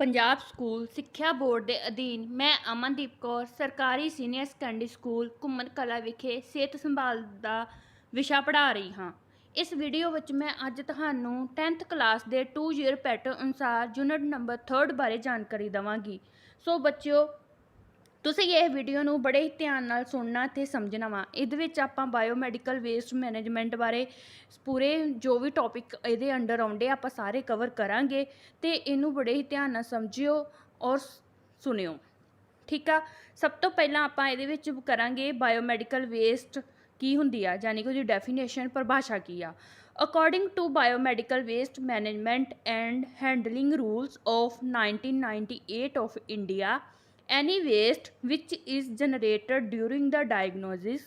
Punjab school ਸਿੱਖਿਆ board ਦੇ ਅਧੀਨ ਮੈਂ ਅਮਨਦੀਪ ਕੌਰ ਸਰਕਾਰੀ ਸੀਨੀਅਰ ਸੈਕੰਡਰੀ ਸਕੂਲ ਘੁੰਮਣ ਕਲਾਂ ਵਿਖੇ ਸਿਹਤ ਸੰਭਾਲ ਦਾ ਵਿਸ਼ਾ ਪੜ੍ਹਾ ਰਹੀ ਹਾਂ। ਇਸ ਵੀਡੀਓ ਵਿੱਚ ਮੈਂ ਅੱਜ ਤੁਹਾਨੂੰ 10th ਕਲਾਸ ਦੇ 2 ਈਅਰ ਪੈਟਰਨ ਅਨੁਸਾਰ ਯੂਨਿਟ ਨੰਬਰ 3 ਬਾਰੇ ਜਾਣਕਾਰੀ ਦੇਵਾਂਗੀ। ਸੋ ਬੱਚਿਓ, ਤੁਸੀਂ ਇਹ ਵੀਡੀਓ ਨੂੰ ਬੜੇ ਹੀ ਧਿਆਨ ਨਾਲ ਸੁਣਨਾ ਅਤੇ ਸਮਝਣਾ ਵਾ। ਇਹਦੇ ਵਿੱਚ ਆਪਾਂ ਬਾਇਓਮੈਡੀਕਲ ਵੇਸਟ ਮੈਨੇਜਮੈਂਟ ਬਾਰੇ ਪੂਰੇ ਜੋ ਵੀ ਟੌਪਿਕ ਇਹਦੇ ਅੰਡਰ ਆਉਂਦੇ ਆਪਾਂ ਸਾਰੇ ਕਵਰ ਕਰਾਂਗੇ ਅਤੇ ਇਹਨੂੰ ਬੜੇ ਹੀ ਧਿਆਨ ਨਾਲ ਸਮਝਿਓ ਔਰ ਸੁਣਿਓ। ਠੀਕ ਆ। ਸਭ ਤੋਂ ਪਹਿਲਾਂ ਆਪਾਂ ਇਹਦੇ ਵਿੱਚ ਕਰਾਂਗੇ ਬਾਇਓਮੈਡੀਕਲ ਵੇਸਟ ਕੀ ਹੁੰਦੀ ਆ, ਯਾਨੀ ਕਿ ਉਹਦੀ ਡੈਫੀਨੇਸ਼ਨ ਪਰਿਭਾਸ਼ਾ ਕੀ ਆ। According to biomedical waste management and handling rules of 1998 of India, any waste which is generated during the diagnosis,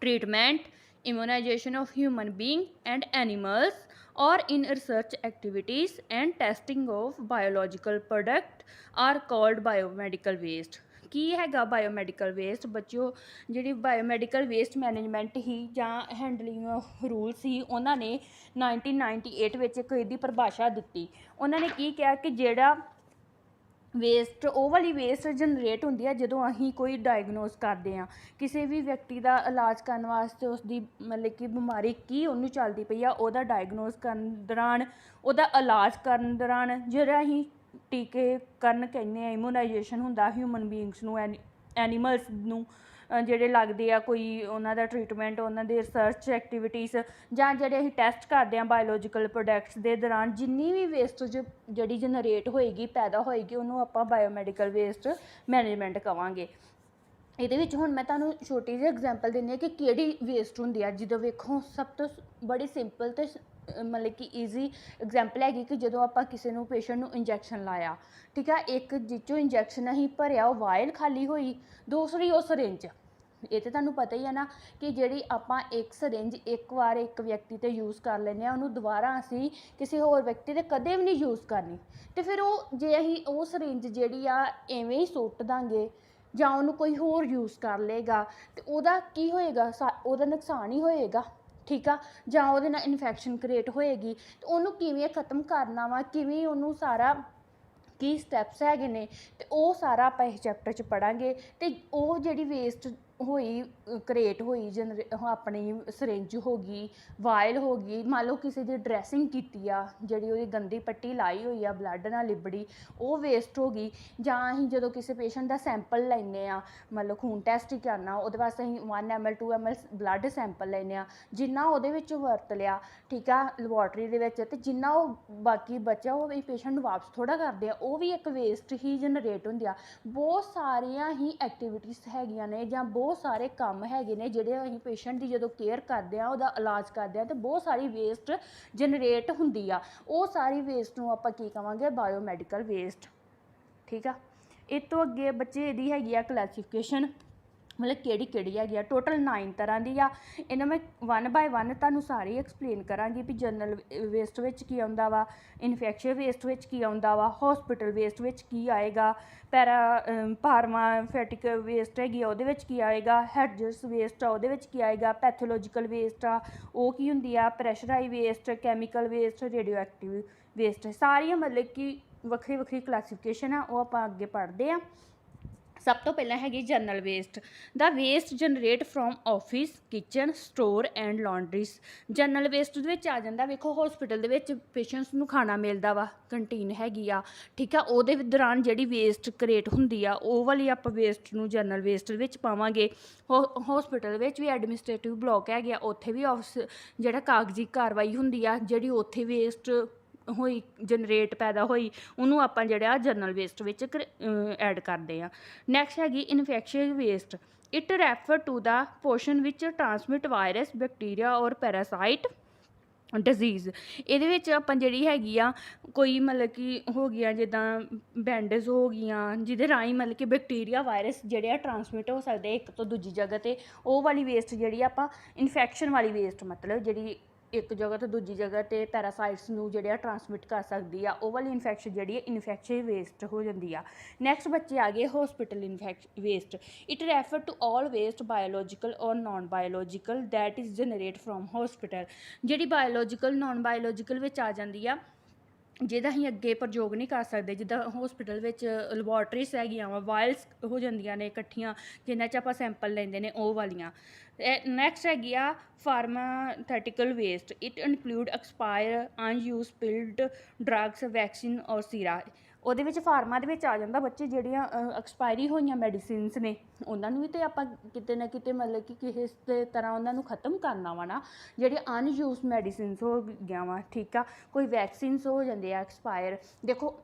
treatment, immunization of human being and animals, or in research activities and testing of biological product are called biomedical waste। ਕੀ ਹੈਗਾ biomedical waste ਬੱਚਿਓ? ਜਿਹੜੀ biomedical waste management ਹੀ ਜਾਂ handling rule ਸੀ, ਉਹਨਾਂ ਨੇ 1998 ਵਿੱਚ ਇੱਕ ਇਹਦੀ ਪਰਿਭਾਸ਼ਾ ਦਿੱਤੀ। ਉਹਨਾਂ ਨੇ ਕੀ ਕਿਹਾ ਕਿ ਜਿਹੜਾ ਵੇਸਟ ਉਹ ਵਾਲੀ ਵੇਸਟ ਜਨਰੇਟ ਹੁੰਦੀ ਆ ਜਦੋਂ ਅਸੀਂ ਕੋਈ ਡਾਇਗਨੋਸ ਕਰਦੇ ਹਾਂ, ਕਿਸੇ ਵੀ ਵਿਅਕਤੀ ਦਾ ਇਲਾਜ ਕਰਨ ਵਾਸਤੇ ਉਸਦੀ ਮਤਲਬ ਕਿ ਬਿਮਾਰੀ ਕੀ ਉਹਨੂੰ ਚੱਲਦੀ ਪਈ ਆ, ਉਹਦਾ ਡਾਇਗਨੋਸ ਕਰਨ ਦੌਰਾਨ, ਉਹਦਾ ਇਲਾਜ ਕਰਨ ਦੌਰਾਨ ਜਿਹੜਾ ਅਸੀਂ ਟੀਕੇ ਕਰਨ ਕਹਿੰਦੇ ਆ, ਇਮੂਨਾਈਜੇਸ਼ਨ ਹੁੰਦਾ ਹਿਊਮਨ ਬੀਇੰਗਸ ਨੂੰ, ਐਨੀਮਲਸ ਨੂੰ ਜਿਹੜੇ ਲੱਗਦੇ ਆ, ਕੋਈ ਉਹਨਾਂ ਦਾ ਟਰੀਟਮੈਂਟ, ਉਹਨਾਂ ਦੇ ਰਿਸਰਚ ਐਕਟੀਵਿਟੀਜ਼ ਜਾਂ ਜਿਹੜੇ ਅਸੀਂ ਟੈਸਟ ਕਰਦੇ ਹਾਂ ਬਾਇਓਲੋਜੀਕਲ ਪ੍ਰੋਡਕਟਸ ਦੇ ਦੌਰਾਨ ਜਿੰਨੀ ਵੀ ਵੇਸਟੇਜ ਜਿਹੜੀ ਜਨਰੇਟ ਹੋਏਗੀ, ਪੈਦਾ ਹੋਏਗੀ, ਉਹਨੂੰ ਆਪਾਂ ਬਾਇਓਮੈਡੀਕਲ ਵੇਸਟ ਮੈਨੇਜਮੈਂਟ ਕਹਾਂਗੇ। ਇਹਦੇ ਵਿੱਚ ਹੁਣ ਮੈਂ ਤੁਹਾਨੂੰ ਛੋਟੀ ਜਿਹੀ ਐਗਜ਼ਾਮਪਲ ਦਿੰਦੀ ਹਾਂ ਕਿ ਕਿਹੜੀ ਵੇਸਟ ਹੁੰਦੀ ਆ। ਜਦੋਂ ਵੇਖੋ ਸਭ ਤੋਂ ਬੜੀ ਸਿੰਪਲ ਅਤੇ ਮਤਲਬ ਕਿ ਈਜ਼ੀ ਐਗਜ਼ਾਮਪਲ ਹੈਗੀ ਕਿ ਜਦੋਂ ਆਪਾਂ ਕਿਸੇ ਨੂੰ ਪੇਸ਼ੈਂਟ ਨੂੰ ਇੰਜੈਕਸ਼ਨ ਲਾਇਆ, ਠੀਕ ਆ, ਇੱਕ ਜਿੱਚੋਂ ਇੰਜੈਕਸ਼ਨ ਅਸੀਂ ਭਰਿਆ ਉਹ ਵਾਇਲ ਖਾਲੀ ਹੋਈ, ਦੂਸਰੀ ਉਹ ਸਰਿੰਜ। ਇਹ ਤਾਂ ਤੁਹਾਨੂੰ ਪਤਾ ਹੀ ਹੈ ਨਾ ਕਿ ਜਿਹੜੀ ਆਪਾਂ ਇੱਕ ਸਰਿੰਜ ਇੱਕ ਵਾਰ ਇੱਕ ਵਿਅਕਤੀ 'ਤੇ ਯੂਜ਼ ਕਰ ਲੈਂਦੇ ਹਾਂ, ਉਹਨੂੰ ਦੁਬਾਰਾ ਅਸੀਂ ਕਿਸੇ ਹੋਰ ਵਿਅਕਤੀ 'ਤੇ ਕਦੇ ਵੀ ਨਹੀਂ ਯੂਜ਼ ਕਰਨੀ। ਅਤੇ ਫਿਰ ਉਹ ਜੇ ਅਸੀਂ ਉਹ ਸਰਿੰਜ ਜਿਹੜੀ ਆ ਐਵੇਂ ਹੀ ਸੁੱਟ ਦਾਂਗੇ ਜਾਂ ਉਹਨੂੰ ਕੋਈ ਹੋਰ ਯੂਜ਼ ਕਰ ਲਏਗਾ ਅਤੇ ਉਹਦਾ ਕੀ ਹੋਏਗਾ? ਉਹਦਾ ਨੁਕਸਾਨ ਹੀ ਹੋਏਗਾ। ਠੀਕ ਆ। ਜਾਂ ਉਹਦੇ ਨਾਲ ਇਨਫੈਕਸ਼ਨ ਕ੍ਰੀਏਟ ਹੋਏਗੀ। ਅਤੇ ਉਹਨੂੰ ਕਿਵੇਂ ਖ਼ਤਮ ਕਰਨਾ ਵਾ, ਕਿਵੇਂ ਉਹਨੂੰ ਸਾਰਾ ਕੀ ਸਟੈਪਸ ਹੈਗੇ ਨੇ, ਅਤੇ ਉਹ ਸਾਰਾ ਆਪਾਂ ਇਸ ਚੈਪਟਰ 'ਚ ਪੜ੍ਹਾਂਗੇ। ਅਤੇ ਉਹ ਜਿਹੜੀ ਵੇਸਟ ਹੋਈ, ਕ੍ਰੀਏਟ ਹੋਈ, ਆਪਣੀ ਸਰਿੰਜ ਹੋ ਗਈ, ਵਾਇਲ ਹੋ ਗਈ, ਮੰਨ ਲਓ ਕਿਸੇ ਦੀ ਡਰੈਸਿੰਗ ਕੀਤੀ ਆ, ਜਿਹੜੀ ਉਹਦੀ ਗੰਦੀ ਪੱਟੀ ਲਾਈ ਹੋਈ ਆ, ਬਲੱਡ ਨਾਲ ਲਿਬੜੀ, ਉਹ ਵੇਸਟ ਹੋ ਗਈ। ਜਾਂ ਅਸੀਂ ਜਦੋਂ ਕਿਸੇ ਪੇਸ਼ੈਂਟ ਦਾ ਸੈਂਪਲ ਲੈਂਦੇ ਹਾਂ, ਮਤਲਬ ਖੂਨ ਟੈਸਟ ਹੀ ਕਰਨਾ, ਉਹਦੇ ਵਾਸਤੇ ਅਸੀਂ 1 ml 2 ml ਬਲੱਡ ਸੈਂਪਲ ਲੈਂਦੇ ਹਾਂ, ਜਿੰਨਾ ਉਹਦੇ ਵਿੱਚ ਵਰਤ ਲਿਆ, ਠੀਕ ਆ, ਲੈਬੋਰਟਰੀ ਦੇ ਵਿੱਚ, ਅਤੇ ਜਿੰਨਾ ਉਹ ਬਾਕੀ ਬਚਿਆ ਉਹ ਵੀ ਪੇਸ਼ੈਂਟ ਨੂੰ ਵਾਪਸ ਥੋੜ੍ਹਾ ਕਰਦੇ ਆ, ਉਹ ਵੀ ਇੱਕ ਵੇਸਟ ਹੀ ਜਨਰੇਟ ਹੁੰਦੀ ਆ। ਬਹੁਤ ਸਾਰੀਆਂ ਹੀ ਐਕਟੀਵਿਟੀਜ਼ ਹੈਗੀਆਂ ਨੇ ਜਾਂ ਬਹੁਤ ਸਾਰੇ ਕੰਮ ਹੈਗੇ ਨੇ ਜਿਹੜੇ ਅਸੀਂ ਪੇਸ਼ੈਂਟ ਦੀ ਜਦੋਂ ਕੇਅਰ ਕਰਦੇ ਹਾਂ, ਉਹਦਾ ਇਲਾਜ ਕਰਦੇ ਹਾਂ, ਅਤੇ ਬਹੁਤ ਸਾਰੀ ਵੇਸਟ ਜਨਰੇਟ ਹੁੰਦੀ ਆ। ਉਹ ਸਾਰੀ ਵੇਸਟ ਨੂੰ ਆਪਾਂ ਕੀ ਕਹਾਂਗੇ? Biomedical waste. ਠੀਕ ਆ। ਇਹ ਤੋਂ ਅੱਗੇ ਬੱਚੇ ਇਹਦੀ ਹੈਗੀ ਆ ਕਲਾਸੀਫਿਕੇਸ਼ਨ, ਮਤਲਬ ਕਿਹੜੀ ਕਿਹੜੀ ਹੈਗੀ ਆ। ਟੋਟਲ 9 ਤਰ੍ਹਾਂ ਦੀ ਆ। ਇਹਨਾਂ ਮੈਂ 1 ਬਾਏ 1 ਤੁਹਾਨੂੰ ਸਾਰੀ ਐਕਸਪਲੇਨ ਕਰਾਂਗੀ ਵੀ ਜਨਰਲ ਵੇਸਟ ਵਿੱਚ ਕੀ ਆਉਂਦਾ ਵਾ, ਇਨਫੈਕਸ਼ਨ ਵੇਸਟ ਵਿੱਚ ਕੀ ਆਉਂਦਾ ਵਾ, ਹੌਸਪੀਟਲ ਵੇਸਟ ਵਿੱਚ ਕੀ ਆਏਗਾ, ਫਾਰਮਾਸਿਊਟੀਕਲ ਵੇਸਟ ਹੈਗੀ ਆ ਉਹਦੇ ਵਿੱਚ ਕੀ ਆਏਗਾ, ਹੈਜ਼ਰਡਸ ਵੇਸਟ ਆ ਉਹਦੇ ਵਿੱਚ ਕੀ ਆਏਗਾ, ਪੈਥੋਲੋਜੀਕਲ ਵੇਸਟ ਆ ਉਹ ਕੀ ਹੁੰਦੀ ਆ, pressurise waste, chemical waste, radio active waste, ਸਾਰੀਆਂ ਮਤਲਬ ਕਿ ਵੱਖਰੀ ਵੱਖਰੀ ਕਲਾਸੀਫਿਕੇਸ਼ਨ ਆ, ਉਹ ਆਪਾਂ ਅੱਗੇ ਪੜ੍ਹਦੇ ਹਾਂ। ਸਭ ਤੋਂ ਪਹਿਲਾਂ ਹੈਗੀ general waste. The waste generate from office, kitchen, store and laundries. General waste ਦੇ ਵਿੱਚ ਆ ਜਾਂਦਾ, ਵੇਖੋ ਹੌਸਪੀਟਲ ਦੇ ਵਿੱਚ ਪੇਸ਼ੈਂਟਸ ਨੂੰ ਖਾਣਾ ਮਿਲਦਾ ਵਾ, ਕੰਟੀਨ ਹੈਗੀ ਆ, ਠੀਕ ਆ, ਉਹਦੇ ਦੌਰਾਨ ਜਿਹੜੀ ਵੇਸਟ ਕ੍ਰੀਏਟ ਹੁੰਦੀ ਆ ਉਹ ਵਾਲੀ ਆਪਾਂ ਵੇਸਟ ਨੂੰ ਜਨਰਲ ਵੇਸਟ ਵਿੱਚ ਪਾਵਾਂਗੇ। ਹੌਸਪੀਟਲ ਵਿੱਚ ਵੀ ਐਡਮਿਨਿਸਟ੍ਰੇਟਿਵ ਬਲਾਕ ਹੈਗੇ ਆ, ਉੱਥੇ ਵੀ ਆਫਿਸ ਜਿਹੜਾ ਕਾਗਜ਼ੀ ਕਾਰਵਾਈ ਹੁੰਦੀ ਆ, ਜਿਹੜੀ ਉੱਥੇ ਵੇਸਟ ਹੋਈ ਜਨਰੇਟ ਪੈਦਾ ਹੋਈ, ਉਹਨੂੰ ਆਪਾਂ ਜਿਹੜਾ ਜਨਰਲ ਵੇਸਟ ਵਿੱਚ ਐਡ ਕਰਦੇ ਹਾਂ। ਨੈਕਸਟ ਹੈਗੀ infection waste. It refer to the portion which transmit virus, bacteria ਔਰ ਪੈਰਾਸਾਈਟ ਡਿਜ਼ੀਜ਼। ਇਹਦੇ ਵਿੱਚ ਆਪਾਂ ਜਿਹੜੀ ਹੈਗੀ ਆ ਕੋਈ ਮਤਲਬ ਕਿ ਹੋ ਗਈਆਂ ਜਿੱਦਾਂ ਬੈਂਡੇਜ ਹੋ ਗਈਆਂ, ਜਿਹਦੇ ਰਾਹੀਂ ਮਤਲਬ ਕਿ ਬੈਕਟੀਰੀਆ ਵਾਇਰਸ ਜਿਹੜੇ ਆ ਟਰਾਂਸਮਿਟ ਹੋ ਸਕਦੇ ਇੱਕ ਤੋਂ ਦੂਜੀ ਜਗ੍ਹਾ 'ਤੇ, ਉਹ ਵਾਲੀ ਵੇਸਟ ਜਿਹੜੀ ਆਪਾਂ ਇਨਫੈਕਸ਼ਨ ਵਾਲੀ ਵੇਸਟ, ਮਤਲਬ ਜਿਹੜੀ ਇੱਕ ਜਗ੍ਹਾ ਤੋਂ ਦੂਜੀ ਜਗ੍ਹਾ 'ਤੇ ਪੈਰਾਸਾਈਟਸ ਨੂੰ ਜਿਹੜੇ ਆ ਟਰਾਂਸਮਿਟ ਕਰ ਸਕਦੀ ਆ, ਉਹ ਵਾਲੀ ਇਨਫੈਕਸ਼ਨ ਜਿਹੜੀ ਹੈ ਇਨਫੈਕਸ਼ਨ ਵੇਸਟ ਹੋ ਜਾਂਦੀ ਆ। ਨੈਕਸਟ ਬੱਚੇ ਆ ਗਏ hospital waste. It refer to all waste biological ਔਰ non biological that is generate from hospital. ਜਿਹੜੀ ਬਾਇਓਲੋਜੀਕਲ ਨਾਨ ਬਾਇਓਲੋਜੀਕਲ ਵਿੱਚ ਆ ਜਾਂਦੀ ਆ, ਜਿਹਦਾ ਅਸੀਂ ਅੱਗੇ ਪ੍ਰਯੋਗ ਨਹੀਂ ਕਰ ਸਕਦੇ, ਜਿੱਦਾਂ ਹੋਸਪਿਟਲ ਵਿੱਚ ਲੈਬੋਰਟਰੀਜ਼ ਹੈਗੀਆਂ ਵਾ, ਵਾਇਲਸ ਹੋ ਜਾਂਦੀਆਂ ਨੇ ਇਕੱਠੀਆਂ ਜਿਨ੍ਹਾਂ 'ਚ ਆਪਾਂ ਸੈਂਪਲ ਲੈਂਦੇ ਨੇ, ਉਹ ਵਾਲੀਆਂ। ਨੈਕਸਟ ਹੈਗੀ ਆ pharmaceutical waste. It include expire unuse spilled drugs, vaccine ਔਰ ਸੀਰਾ। ਉਹਦੇ ਵਿੱਚ ਫਾਰਮਾ ਦੇ ਵਿੱਚ ਆ ਜਾਂਦਾ ਬੱਚੇ, ਜਿਹੜੀਆਂ ਐਕਸਪਾਇਰੀ ਹੋਈਆਂ ਮੈਡੀਸਿਨਸ ਨੇ ਉਹਨਾਂ ਨੂੰ ਵੀ ਤਾਂ ਆਪਾਂ ਕਿਤੇ ਨਾ ਕਿਤੇ ਮਤਲਬ ਕਿ ਕਿਸੇ ਤਰ੍ਹਾਂ ਉਹਨਾਂ ਨੂੰ ਖ਼ਤਮ ਕਰਨਾ ਵਾ ਨਾ। ਜਿਹੜੇ ਅਨਯੂਜ਼ ਮੈਡੀਸਿਨਸ ਹੋ ਗਈਆਂ ਵਾ, ਠੀਕ ਆ, ਕੋਈ ਵੈਕਸੀਨਸ ਹੋ ਜਾਂਦੇ ਆ ਐਕਸਪਾਇਰ। ਦੇਖੋ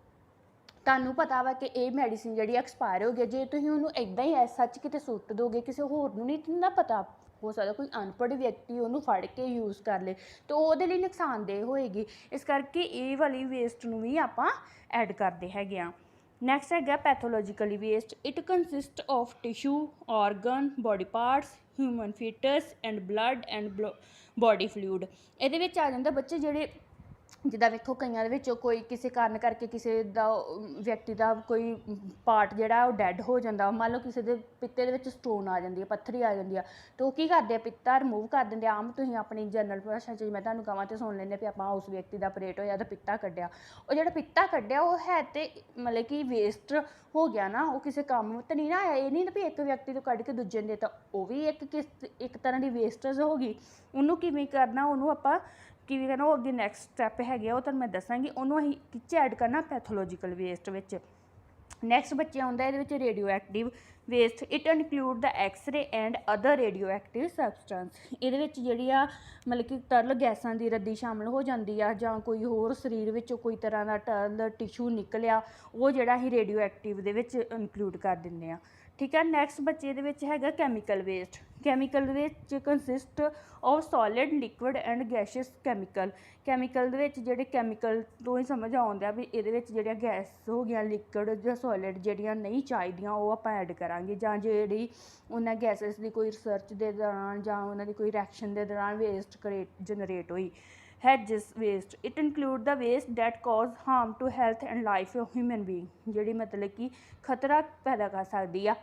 ਤੁਹਾਨੂੰ ਪਤਾ ਵਾ ਕਿ ਇਹ ਮੈਡੀਸਿਨ ਜਿਹੜੀ ਐਕਸਪਾਇਰ ਹੋ ਗਈ, ਜੇ ਤੁਸੀਂ ਉਹਨੂੰ ਇੱਦਾਂ ਹੀ ਐਸ ਸੱਚ ਕਿਤੇ ਸੁੱਟ ਦੋਗੇ, ਕਿਸੇ ਹੋਰ ਨੂੰ ਨਹੀਂ ਨਾ ਪਤਾ, ਹੋ ਸਕਦਾ ਕੋਈ ਅਨਪੜ੍ਹ ਵਿਅਕਤੀ ਉਹਨੂੰ ਫੜ ਕੇ ਯੂਜ਼ ਕਰ ਲੇ ਤਾਂ ਉਹਦੇ ਲਈ ਨੁਕਸਾਨਦੇਹ ਹੋਏਗੀ। ਇਸ ਕਰਕੇ ਇਹ ਵਾਲੀ ਵੇਸਟ ਨੂੰ ਵੀ ਆਪਾਂ ਐਡ ਕਰਦੇ ਹੈਗੇ ਆ। ਨੈਕਸਟ ਹੈਗਾ pathologically waste. It consist of tissue, organ, body parts, human foetus and blood and body fluid. ਇਹਦੇ ਵਿੱਚ ਆ ਜਾਂਦਾ ਬੱਚੇ ਜਿਹੜੇ ਜਿੱਦਾਂ ਵੇਖੋ ਕਈਆਂ ਦੇ ਵਿੱਚੋਂ ਕੋਈ ਕਿਸੇ ਕਾਰਨ ਕਰਕੇ ਕਿਸੇ ਦਾ ਵਿਅਕਤੀ ਦਾ ਕੋਈ ਪਾਰਟ ਜਿਹੜਾ ਉਹ ਡੈੱਡ ਹੋ ਜਾਂਦਾ। ਮੰਨ ਲਓ ਕਿਸੇ ਦੇ ਪਿੱਤੇ ਦੇ ਵਿੱਚ ਸਟੋਨ ਆ ਜਾਂਦੀ ਹੈ, ਪੱਥਰੀ ਆ ਜਾਂਦੀ ਆ, ਤਾਂ ਉਹ ਕੀ ਕਰਦੇ ਆ, ਪਿੱਤਾ ਰਿਮੂਵ ਕਰ ਦਿੰਦੇ ਆ। ਆਮ ਤੁਸੀਂ ਆਪਣੀ ਜਨਰਲ ਭਾਸ਼ਾ 'ਚ ਮੈਂ ਤੁਹਾਨੂੰ ਕਹਾਂ ਤਾਂ ਸੁਣ ਲੈਂਦੇ ਵੀ ਆਪਾਂ ਉਸ ਵਿਅਕਤੀ ਦਾ ਆਪਰੇਟ ਹੋਇਆ ਤਾਂ ਪਿੱਤਾ ਕੱਢਿਆ। ਉਹ ਜਿਹੜਾ ਪਿੱਤਾ ਕੱਢਿਆ ਉਹ ਹੈ ਤੇ ਮਤਲਬ ਕਿ ਵੇਸਟ ਹੋ ਗਿਆ ਨਾ, ਉਹ ਕਿਸੇ ਕੰਮ ਤਾਂ ਨਹੀਂ ਨਾ ਆਇਆ। ਇਹ ਨਹੀਂ ਵੀ ਇੱਕ ਵਿਅਕਤੀ ਤੋਂ ਕੱਢ ਕੇ ਦੂਜੇ ਨੂੰ ਦੇਤਾ, ਉਹ ਵੀ ਇੱਕ ਤਰ੍ਹਾਂ ਦੀ ਵੇਸਟੇਜ ਹੋ ਗਈ। ਉਹਨੂੰ ਕਿਵੇਂ ਕਰਨਾ, ਉਹਨੂੰ ਆਪਾਂ ਕਿਵੇਂ ਕਰਨਾ, ਉਹ ਅੱਗੇ ਨੈਕਸਟ ਸਟੈਪ ਹੈਗੇ ਆ, ਉਹ ਤੁਹਾਨੂੰ ਮੈਂ ਦੱਸਾਂਗੀ। ਉਹਨੂੰ ਅਸੀਂ ਕਿੱਚ ਐਡ ਕਰਨਾ, ਪੈਥੋਲੋਜੀਕਲ ਵੇਸਟ ਵਿੱਚ। ਨੈਕਸਟ ਬੱਚੇ ਆਉਂਦਾ ਇਹਦੇ ਵਿੱਚ radioactive waste. It include the x ray and other radioactive substance. ਇਹਦੇ ਵਿੱਚ ਜਿਹੜੀ ਆ ਮਤਲਬ ਕਿ ਤਰਲ ਗੈਸਾਂ ਦੀ ਰੱਦੀ ਸ਼ਾਮਲ ਹੋ ਜਾਂਦੀ ਆ, ਜਾਂ ਕੋਈ ਹੋਰ ਸਰੀਰ ਵਿੱਚੋਂ ਕੋਈ ਤਰ੍ਹਾਂ ਦਾ ਤਰਲ ਟਿਸ਼ੂ ਨਿਕਲਿਆ, ਉਹ ਜਿਹੜਾ ਅਸੀਂ ਰੇਡੀਓ ਐਕਟਿਵ ਦੇ ਵਿੱਚ ਇਨਕਲੂਡ ਕਰ ਦਿੰਦੇ ਆ, ਠੀਕ ਹੈ। ਨੈਕਸਟ ਬੱਚੇ ਦੇ ਵਿੱਚ ਹੈਗਾ ਕੈਮੀਕਲ ਵੇਸਟ। ਕੈਮੀਕਲ ਵਿੱਚ consist of solid, liquid and gaseous chemical. Chemical ਦੇ ਵਿੱਚ ਜਿਹੜੇ ਕੈਮੀਕਲ ਤੋਂ ਹੀ ਸਮਝ ਆਉਂਦਾ ਵੀ ਇਹਦੇ ਵਿੱਚ ਜਿਹੜੀਆਂ ਗੈਸ ਹੋ ਗਈਆਂ, ਲਿਕੁਇਡ ਜਾਂ ਸੋਲਿਡ ਜਿਹੜੀਆਂ ਨਹੀਂ ਚਾਹੀਦੀਆਂ ਉਹ ਆਪਾਂ ਐਡ ਕਰਾਂਗੇ, ਜਾਂ ਜਿਹੜੀ ਉਹਨਾਂ ਗੈਸਿਸ ਦੀ ਕੋਈ ਰਿਸਰਚ ਦੇ ਦੌਰਾਨ ਜਾਂ ਉਹਨਾਂ ਦੀ ਕੋਈ ਰਿਐਕਸ਼ਨ ਦੇ ਦੌਰਾਨ ਵੇਸਟ ਜਨਰੇਟ ਹੋਈ। ਹੈਜਸ waste. It include the waste that cause harm to health and life of human being, ਜਿਹੜੀ ਮਤਲਬ ਕਿ ਖਤਰਾ ਪੈਦਾ ਕਰ ਸਕਦੀ ਆ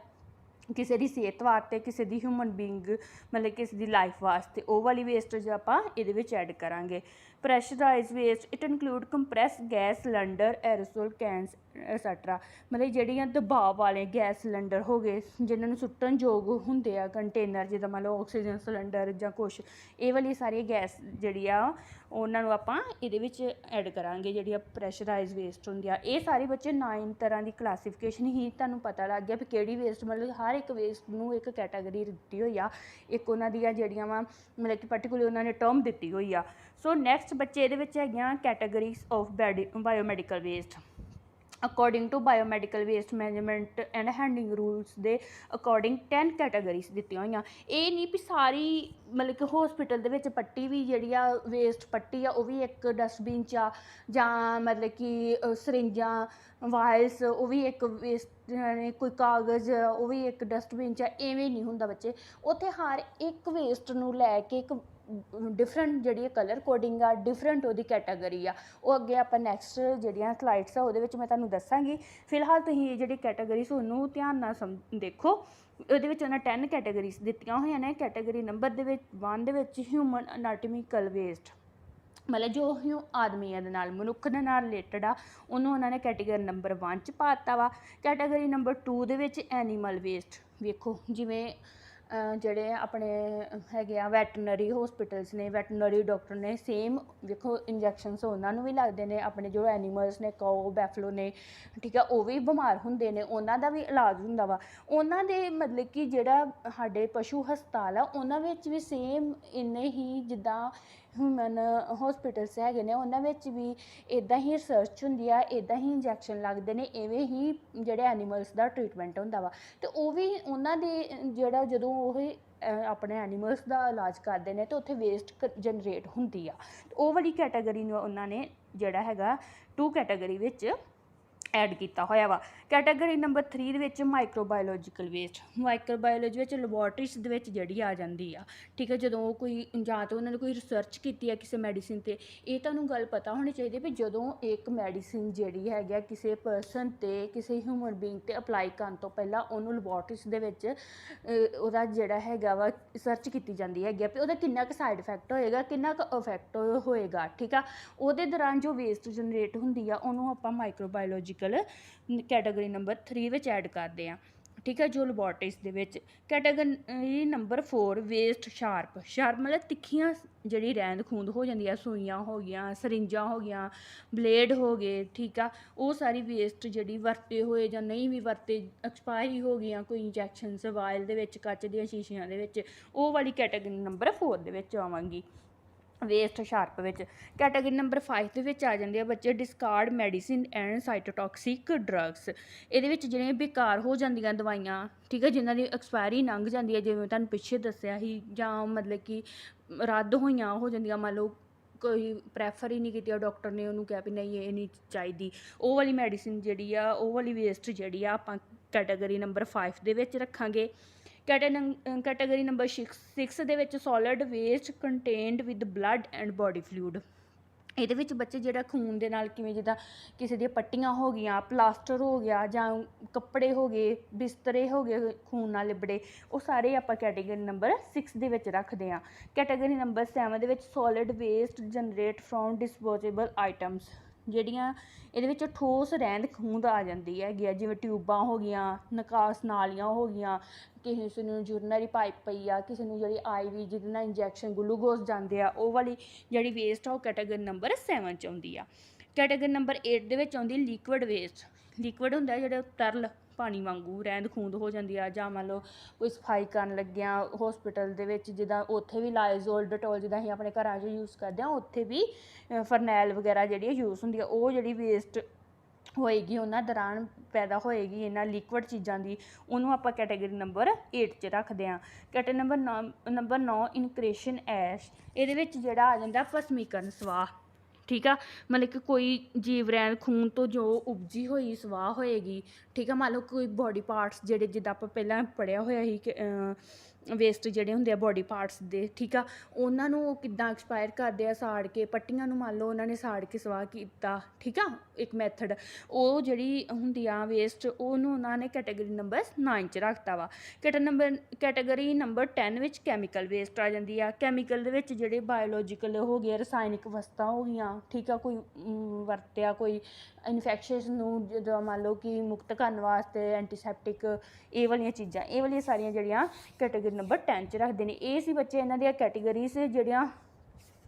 ਕਿਸੇ ਦੀ ਸਿਹਤ ਵਾਸਤੇ, ਕਿਸੇ ਦੀ ਹਿਊਮਨ ਬੀਇੰਗ ਮਤਲਬ ਕਿਸੇ ਦੀ ਲਾਈਫ ਵਾਸਤੇ, ਉਹ ਵਾਲੀ ਵੇਸਟੇਜ ਆਪਾਂ ਇਹਦੇ ਵਿੱਚ ਐਡ ਕਰਾਂਗੇ। Pressurise waste. It include compress gas cylinder, aerosol cans et cetera. ਮਤਲਬ ਜਿਹੜੀਆਂ ਦਬਾਅ ਵਾਲੇ ਗੈਸ ਸਿਲੰਡਰ ਹੋ ਗਏ ਜਿਨ੍ਹਾਂ ਨੂੰ ਸੁੱਟਣ ਯੋਗ ਹੁੰਦੇ ਆ, ਕੰਟੇਨਰ ਜਿੱਦਾਂ ਮੰਨ ਲਓ ਆਕਸੀਜਨ ਸਿਲੰਡਰ ਜਾਂ ਕੁਛ, ਇਹ ਵਾਲੀ ਸਾਰੀ ਗੈਸ ਜਿਹੜੀ ਆ ਉਹਨਾਂ ਨੂੰ ਆਪਾਂ ਇਹਦੇ ਵਿੱਚ ਐਡ ਕਰਾਂਗੇ, ਜਿਹੜੀ ਆ ਪ੍ਰੈਸ਼ਰਾਈਜ਼ ਵੇਸਟ ਹੁੰਦੀ ਆ। ਇਹ ਸਾਰੇ ਬੱਚੇ 9 ਤਰ੍ਹਾਂ ਦੀ ਕਲਾਸੀਫਿਕੇਸ਼ਨ ਹੀ ਤੁਹਾਨੂੰ ਪਤਾ ਲੱਗ ਗਿਆ ਵੀ ਕਿਹੜੀ ਵੇਸਟ, ਮਤਲਬ ਹਰ ਇੱਕ ਵੇਸਟ ਨੂੰ ਇੱਕ ਕੈਟਾਗਰੀ ਦਿੱਤੀ ਹੋਈ ਆ, ਇੱਕ ਉਹਨਾਂ ਦੀਆਂ ਜਿਹੜੀਆਂ ਵਾ ਮਤਲਬ ਕਿ ਪਾਰਟੀਕੂਲਰ ਉਹਨਾਂ ਨੇ ਟਰਮ ਦਿੱਤੀ ਹੋਈ ਆ। ਸੋ ਨੈਕਸਟ ਬੱਚੇ ਇਹਦੇ ਵਿੱਚ ਹੈਗੀਆਂ categories of biomedical waste. According to biomedical waste management and handling rules ਦੇ ਅਕੋਰਡਿੰਗ 10 ਕੈਟਾਗਰੀਜ਼ ਦਿੱਤੀਆਂ ਹੋਈਆਂ। ਇਹ ਨਹੀਂ ਵੀ ਸਾਰੀ ਮਤਲਬ ਕਿ ਹੋਸਪਿਟਲ ਦੇ ਵਿੱਚ ਪੱਟੀ ਵੀ ਜਿਹੜੀ ਆ ਵੇਸਟ ਪੱਟੀ ਆ ਉਹ ਵੀ ਇੱਕ ਡਸਟਬਿਨ 'ਚ ਆ, ਜਾਂ ਮਤਲਬ ਕਿ ਸਰਿੰਜਾਂ, ਵਾਇਲਸ ਉਹ ਵੀ ਇੱਕ ਵੇਸਟ, ਕੋਈ ਕਾਗਜ਼ ਉਹ ਵੀ ਇੱਕ ਡਸਟਬਿਨ 'ਚ ਆ, ਐਵੇਂ ਨਹੀਂ ਹੁੰਦਾ ਬੱਚੇ। ਉੱਥੇ ਹਰ ਇੱਕ ਵੇਸਟ ਨੂੰ ਲੈ ਕੇ ਇੱਕ ਡਿਫਰੈਂਟ ਜਿਹੜੀ ਕਲਰ ਕੋਡਿੰਗ ਆ, ਡਿਫਰੈਂਟ ਉਹਦੀ ਕੈਟਾਗਰੀ ਆ, ਉਹ ਅੱਗੇ ਆਪਾਂ ਨੈਕਸਟ ਜਿਹੜੀਆਂ ਸਲਾਈਡਸ ਆ ਉਹਦੇ ਵਿੱਚ ਮੈਂ ਤੁਹਾਨੂੰ ਦੱਸਾਂਗੀ। ਫਿਲਹਾਲ ਤੁਸੀਂ ਇਹ ਜਿਹੜੀ ਕੈਟਾਗਰੀਜ਼ ਉਹਨੂੰ ਧਿਆਨ ਨਾਲ ਦੇਖੋ। ਉਹਦੇ ਵਿੱਚ ਉਹਨਾਂ 10 ਕੈਟਾਗਰੀਜ਼ ਦਿੱਤੀਆਂ ਹੋਈਆਂ ਨੇ। ਕੈਟਾਗਰੀ ਨੰਬਰ ਦੇ ਵਿੱਚ 1 ਦੇ ਵਿੱਚ ਹਿਊਮਨ ਅਨਾਟੋਮੀਕਲ ਵੇਸਟ, ਮਤਲਬ ਜੋ ਆਦਮੀਆਂ ਦੇ ਨਾਲ, ਮਨੁੱਖ ਦੇ ਨਾਲ ਰਿਲੇਟਡ ਆ, ਉਹਨੂੰ ਉਹਨਾਂ ਨੇ ਕੈਟਾਗਰੀ ਨੰਬਰ 1 'ਚ ਪਾ ਦਿੱਤਾ ਵਾ। ਕੈਟਾਗਰੀ ਨੰਬਰ 2 ਦੇ ਵਿੱਚ ਐਨੀਮਲ ਵੇਸਟ। ਵੇਖੋ ਜਿਵੇਂ ਜਿਹੜੇ ਆਪਣੇ ਹੈਗੇ ਆ ਵੈਟਰਨਰੀ ਹੋਸਪਿਟਲਸ ਨੇ, ਵੈਟਰਨਰੀ ਡਾਕਟਰ ਨੇ, ਸੇਮ ਵੇਖੋ ਇੰਜੈਕਸ਼ਨਸ ਉਹਨਾਂ ਨੂੰ ਵੀ ਲੱਗਦੇ ਨੇ। ਆਪਣੇ ਜੋ ਐਨੀਮਲਸ ਨੇ, ਕਾਓ, ਬੈਫਲੋ ਨੇ, ਠੀਕ ਆ, ਉਹ ਵੀ ਬਿਮਾਰ ਹੁੰਦੇ ਨੇ, ਉਹਨਾਂ ਦਾ ਵੀ ਇਲਾਜ ਹੁੰਦਾ ਵਾ। ਉਹਨਾਂ ਦੇ ਮਤਲਬ ਕਿ ਜਿਹੜਾ ਸਾਡੇ ਪਸ਼ੂ ਹਸਪਤਾਲ ਆ ਉਹਨਾਂ ਵਿੱਚ ਵੀ ਸੇਮ ਇੰਨੇ ਹੀ ਜਿੱਦਾਂ ਹਿਊਮਨ ਹੋਸਪਿਟਲਸ ਹੈਗੇ ਨੇ, ਉਹਨਾਂ ਵਿੱਚ ਵੀ ਇੱਦਾਂ ਹੀ ਰਿਸਰਚ ਹੁੰਦੀ ਆ, ਇੱਦਾਂ ਹੀ ਇੰਜੈਕਸ਼ਨ ਲੱਗਦੇ ਨੇ, ਇਵੇਂ ਹੀ ਜਿਹੜੇ ਐਨੀਮਲਸ ਦਾ ਟਰੀਟਮੈਂਟ ਹੁੰਦਾ ਵਾ। ਅਤੇ ਉਹ ਵੀ ਉਹਨਾਂ ਦੇ ਜਿਹੜਾ ਜਦੋਂ ਉਹ ਆਪਣੇ ਐਨੀਮਲਸ ਦਾ ਇਲਾਜ ਕਰਦੇ ਨੇ ਤਾਂ ਉੱਥੇ ਵੇਸਟ ਜਨਰੇਟ ਹੁੰਦੀ ਆ। ਉਹ ਵਾਲੀ ਕੈਟਾਗਰੀ ਨੂੰ ਉਹਨਾਂ ਨੇ ਜਿਹੜਾ ਹੈਗਾ 2 ਕੈਟਾਗਰੀ ਵਿੱਚ ਐਡ ਕੀਤਾ ਹੋਇਆ ਵਾ। ਕੈਟਾਗਰੀ ਨੰਬਰ 3 ਦੇ ਵਿੱਚ ਮਾਈਕਰੋਬਾਇਓਲੋਜੀਕਲ ਵੇਸਟ। ਮਾਈਕਰੋਬਾਇਓਲੋਜੀ ਵਿੱਚ ਲੈਬੋਰਟਰੀਜ਼ ਦੇ ਵਿੱਚ ਜਿਹੜੀ ਆ ਜਾਂਦੀ ਆ, ਠੀਕ ਹੈ। ਜਦੋਂ ਕੋਈ ਜਾਂ ਤਾਂ ਉਹਨਾਂ ਨੇ ਕੋਈ ਰਿਸਰਚ ਕੀਤੀ ਆ ਕਿਸੇ ਮੈਡੀਸਿਨ 'ਤੇ, ਇਹ ਤੁਹਾਨੂੰ ਗੱਲ ਪਤਾ ਹੋਣੀ ਚਾਹੀਦੀ ਵੀ ਜਦੋਂ ਇੱਕ ਮੈਡੀਸਿਨ ਜਿਹੜੀ ਹੈਗੀ ਆ ਕਿਸੇ ਪਰਸਨ 'ਤੇ, ਕਿਸੇ ਹਿਊਮਨ ਬੀਇੰਗ 'ਤੇ ਅਪਲਾਈ ਕਰਨ ਤੋਂ ਪਹਿਲਾਂ ਉਹਨੂੰ ਲੈਬੋਰਟਰੀਜ਼ ਦੇ ਵਿੱਚ ਉਹਦਾ ਜਿਹੜਾ ਹੈਗਾ ਵਾ ਰਿਸਰਚ ਕੀਤੀ ਜਾਂਦੀ ਹੈਗੀ ਆ ਵੀ ਉਹਦਾ ਕਿੰਨਾ ਕੁ ਸਾਈਡ ਇਫੈਕਟ ਹੋਏਗਾ, ਕਿੰਨਾ ਕੁ ਇਫੈਕਟ ਹੋਏਗਾ, ਠੀਕ ਆ। ਉਹਦੇ ਦੌਰਾਨ ਜੋ ਵੇਸਟ ਜਨਰੇਟ ਹੁੰਦੀ ਆ ਉਹਨੂੰ ਆਪਾਂ ਮਾਈਕਰੋਬਾਇਓਲੋਜੀਕਲ ਕੈਟਾਗਰੀ ਨੰਬਰ 3 ਵਿੱਚ ਐਡ ਕਰਦੇ ਹਾਂ, ਠੀਕ ਹੈ, ਜੋ ਲੈਬੋਰਟਰੀਜ਼ ਦੇ ਵਿੱਚ। ਕੈਟਾਗਰੀ ਨੰਬਰ 4 ਵੇਸਟ ਸ਼ਾਰਪ ਮਤਲਬ ਤਿੱਖੀਆਂ ਜਿਹੜੀ ਰਹਿੰਦ ਖੂੰਦ ਹੋ ਜਾਂਦੀ ਆ, ਸੂਈਆਂ ਹੋ ਗਈਆਂ, ਸਰਿੰਜਾਂ ਹੋ ਗਈਆਂ, ਬਲੇਡ ਹੋ ਗਏ, ਠੀਕ ਆ। ਉਹ ਸਾਰੀ ਵੇਸਟ ਜਿਹੜੀ ਵਰਤੇ ਹੋਏ ਜਾਂ ਨਹੀਂ ਵੀ ਵਰਤੇ, ਐਕਸਪਾਇਰੀ ਹੋ ਗਈਆਂ ਕੋਈ ਇੰਜੈਕਸ਼ਨਸ ਵਾਇਲ ਦੇ ਵਿੱਚ, ਕੱਚ ਦੀਆਂ ਸ਼ੀਸ਼ੀਆਂ ਦੇ ਵਿੱਚ, ਉਹ ਵਾਲੀ ਕੈਟਾਗਰੀ ਨੰਬਰ 4 ਦੇ ਵਿੱਚ ਆਵਾਂਗੀ ਵੇਸਟ ਸ਼ਾਰਪ ਵਿੱਚ। ਕੈਟਾਗਰੀ ਨੰਬਰ 5 ਦੇ ਵਿੱਚ ਆ ਜਾਂਦੇ ਆ ਬੱਚੇ ਡਿਸਕਾਰਡ ਮੈਡੀਸਿਨ ਐਂਡ ਸਾਈਟੋਟੌਕਸਿਕ ਡਰੱਗਸ। ਇਹਦੇ ਵਿੱਚ ਜਿਹੜੀਆਂ ਬੇਕਾਰ ਹੋ ਜਾਂਦੀਆਂ ਦਵਾਈਆਂ, ਠੀਕ ਹੈ, ਜਿਨ੍ਹਾਂ ਦੀ ਐਕਸਪਾਇਰੀ ਲੰਘ ਜਾਂਦੀ ਹੈ, ਜਿਵੇਂ ਤੁਹਾਨੂੰ ਪਿੱਛੇ ਦੱਸਿਆ ਸੀ, ਜਾਂ ਮਤਲਬ ਕਿ ਰੱਦ ਹੋਈਆਂ ਹੋ ਜਾਂਦੀਆਂ, ਮੰਨ ਲਓ ਕੋਈ ਪ੍ਰੈਫਰ ਹੀ ਨਹੀਂ ਕੀਤੀ, ਡਾਕਟਰ ਨੇ ਉਹਨੂੰ ਕਿਹਾ ਵੀ ਨਹੀਂ ਇਹ ਨਹੀਂ ਚਾਹੀਦੀ, ਉਹ ਵਾਲੀ ਮੈਡੀਸਿਨ ਜਿਹੜੀ ਆ, ਉਹ ਵਾਲੀ ਵੇਸਟ ਜਿਹੜੀ ਆ ਆਪਾਂ ਕੈਟਾਗਰੀ ਨੰਬਰ 5 ਦੇ ਵਿੱਚ ਰੱਖਾਂਗੇ। ਕੈਟਾਗਰੀ ਨੰਬਰ 6 ਦੇ ਵਿੱਚ solid waste contained with blood and body fluid. ਇਹਦੇ ਵਿੱਚ ਬੱਚੇ ਜਿਹੜਾ ਖੂਨ ਦੇ ਨਾਲ, ਕਿਵੇਂ ਜਿੱਦਾਂ ਕਿਸੇ ਦੀਆਂ ਪੱਟੀਆਂ ਹੋ ਗਈਆਂ, ਪਲਾਸਟਰ ਹੋ ਗਿਆ, ਜਾਂ ਕੱਪੜੇ ਹੋ ਗਏ, ਬਿਸਤਰੇ ਹੋ ਗਏ ਖੂਨ ਨਾਲ ਲਿਬੜੇ, ਉਹ ਸਾਰੇ ਆਪਾਂ ਕੈਟਾਗਰੀ ਨੰਬਰ 6 ਦੇ ਵਿੱਚ ਰੱਖਦੇ ਹਾਂ। ਕੈਟਾਗਰੀ ਨੰਬਰ 7 ਦੇ ਵਿੱਚ solid waste generate from disposable items. ਜਿਹੜੀਆਂ ਇਹਦੇ ਵਿੱਚ ਠੋਸ ਰਹਿੰਦ ਖੂੰਹਦ ਆ ਜਾਂਦੀ ਹੈਗੀ ਆ, ਜਿਵੇਂ ਟਿਊਬਾਂ ਹੋ ਗਈਆਂ, ਨਿਕਾਸ ਨਾਲੀਆਂ ਹੋ ਗਈਆਂ, ਕਿਸੇ ਨੂੰ ਯੂਰੀਨਰੀ ਪਾਈਪ ਪਈ ਆ, ਕਿਸੇ ਨੂੰ ਜਿਹੜੀ IV ਜਿਹਦੇ ਨਾਲ ਇੰਜੈਕਸ਼ਨ ਗਲੂਕੋਜ਼ ਜਾਂਦੇ ਆ, ਉਹ ਵਾਲੀ ਜਿਹੜੀ ਵੇਸਟ ਆ ਉਹ ਕੈਟਾਗਰੀ ਨੰਬਰ 7 'ਚ ਆਉਂਦੀ ਆ। ਕੈਟਾਗਰੀ ਨੰਬਰ 8 ਦੇ ਵਿੱਚ ਆਉਂਦੀ ਲਿਕੁਇਡ ਵੇਸਟ। ਲਿਕੁਇਡ ਹੁੰਦਾ ਜਿਹੜਾ ਤਰਲ ਪਾਣੀ ਵਾਂਗੂ ਰਹਿੰਦ ਖੂੰਦ ਹੋ ਜਾਂਦੀ ਆ, ਜਾਂ ਮੰਨ ਲਓ ਕੋਈ ਸਫਾਈ ਕਰਨ ਲੱਗਿਆ ਹੋਸਪਿਟਲ ਦੇ ਵਿੱਚ, ਜਿੱਦਾਂ ਉੱਥੇ ਵੀ ਲਾਇਜ਼ੋਲ, ਡਟੋਲ ਜਿੱਦਾਂ ਅਸੀਂ ਆਪਣੇ ਘਰਾਂ 'ਚ ਯੂਜ਼ ਕਰਦੇ ਹਾਂ, ਉੱਥੇ ਵੀ ਫਰਨੈਲ ਵਗੈਰਾ ਜਿਹੜੀ ਯੂਜ਼ ਹੁੰਦੀ ਆ, ਉਹ ਜਿਹੜੀ ਵੇਸਟ ਹੋਏਗੀ ਉਹਨਾਂ ਦੌਰਾਨ ਪੈਦਾ ਹੋਏਗੀ ਇਹਨਾਂ ਲਿਕੁਇਡ ਚੀਜ਼ਾਂ ਦੀ, ਉਹਨੂੰ ਆਪਾਂ ਕੈਟਾਗਰੀ ਨੰਬਰ 8 'ਚ ਰੱਖਦੇ ਹਾਂ। ਕੈਟਾਗਰੀ ਨੰਬਰ 9 ਇਨਕ੍ਰੇਸ਼ਨ ਐਸ਼। ਇਹਦੇ ਵਿੱਚ ਜਿਹੜਾ ਆ ਜਾਂਦਾ ਭਸਮੀਕਰਨ ਸਵਾਹ, ਠੀਕ ਆ। ਮਤਲਬ ਕਿ ਕੋਈ ਜੀਵ ਰਹਿੰਦ ਖੂਨ ਤੋਂ ਜੋ ਉਪਜੀ ਹੋਈ ਸਵਾਹ ਹੋਏਗੀ, ਠੀਕ ਆ। ਮੰਨ ਲਓ ਕੋਈ ਬੋਡੀ ਪਾਰਟਸ ਜਿਹੜੇ, ਜਿੱਦਾਂ ਆਪਾਂ ਪਹਿਲਾਂ ਪੜ੍ਹਿਆ ਹੋਇਆ ਸੀ ਕਿ ਵੇਸਟ ਜਿਹੜੇ ਹੁੰਦੇ ਆ ਬੋਡੀ ਪਾਰਟਸ ਦੇ, ਠੀਕ ਆ, ਉਹਨਾਂ ਨੂੰ ਉਹ ਕਿੱਦਾਂ ਐਕਸਪਾਇਰ ਕਰਦੇ ਆ, ਸਾੜ ਕੇ। ਪੱਟੀਆਂ ਨੂੰ ਮੰਨ ਲਓ ਉਹਨਾਂ ਨੇ ਸਾੜ ਕੇ ਸਵਾਹ ਕੀਤਾ, ਠੀਕ ਆ, ਇੱਕ ਮੈਥਡ। ਉਹ ਜਿਹੜੀ ਹੁੰਦੀ ਆ ਵੇਸਟ, ਉਹਨੂੰ ਉਹਨਾਂ ਨੇ ਕੈਟਾਗਰੀ ਨੰਬਰ 9 'ਚ ਰੱਖਤਾ ਵਾ। ਕੈਟਾਗਰੀ ਨੰਬਰ 10 ਵਿੱਚ ਕੈਮੀਕਲ ਵੇਸਟ ਆ ਜਾਂਦੀ ਆ। ਕੈਮੀਕਲ ਦੇ ਵਿੱਚ ਜਿਹੜੇ ਬਾਇਓਲੋਜੀਕਲ ਹੋ ਗਏ, ਰਸਾਇਣਿਕ ਵਸਤਾਂ ਹੋ ਗਈਆਂ, ਠੀਕ ਆ, ਕੋਈ ਵਰਤਿਆ ਕੋਈ ਇਨਫੈਕਸ਼ਨਸ ਨੂੰ ਜਦੋਂ ਮੰਨ ਲਓ ਕਿ ਮੁਕਤ ਕਰਨ ਵਾਸਤੇ ਐਂਟੀਸੈਪਟਿਕ, ਇਹ ਵਾਲੀਆਂ ਚੀਜ਼ਾਂ, ਇਹ ਵਾਲੀਆਂ ਸਾਰੀਆਂ ਜਿਹੜੀਆਂ ਕੈਟਾਗਰੀ ਨੰਬਰ 10 'ਚ ਰੱਖਦੇ ਨੇ। ਇਹ ਸੀ ਬੱਚੇ ਇਹਨਾਂ ਦੀਆਂ ਕੈਟਾਗਰੀਜ਼ ਜਿਹੜੀਆਂ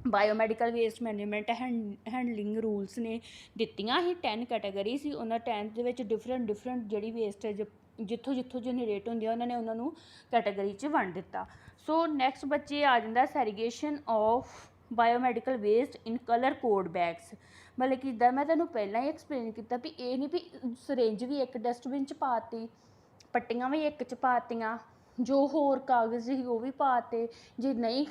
biomedical waste management handling rules ਨੇ ਦਿੱਤੀਆਂ ਸੀ। 10 ਕੈਟਾਗਰੀ ਸੀ ਉਹਨਾਂ। 10 ਦੇ ਵਿੱਚ ਡਿਫਰੈਂਟ ਜਿਹੜੀ ਵੇਸਟੇਜ ਜਿੱਥੋਂ ਜਨਰੇਟ ਹੁੰਦੀ ਆ, ਉਹਨਾਂ ਨੇ ਉਹਨਾਂ ਨੂੰ ਕੈਟਾਗਰੀ 'ਚ ਵੰਡ ਦਿੱਤਾ। ਸੋ ਨੈਕਸਟ ਬੱਚੇ ਆ ਜਾਂਦਾ segregation of biomedical waste in colour code bags. ਮਤਲਬ ਕਿ ਜਿੱਦਾਂ ਮੈਂ ਤੁਹਾਨੂੰ ਪਹਿਲਾਂ ਹੀ ਐਕਸਪਲੇਨ ਕੀਤਾ ਵੀ ਇਹ ਨਹੀਂ ਵੀ ਸਰਿੰਜ ਵੀ ਇੱਕ ਡਸਟਬਿਨ 'ਚ ਪਾਤੀ, ਪੱਟੀਆਂ ਵੀ ਇੱਕ 'ਚ ਪਾਤੀਆਂ, ਜੋ ਹੋਰ ਕਾਗਜ਼ ਸੀ ਉਹ ਵੀ ਪਾਤੇ, ਜੇ ਨਹੀਂ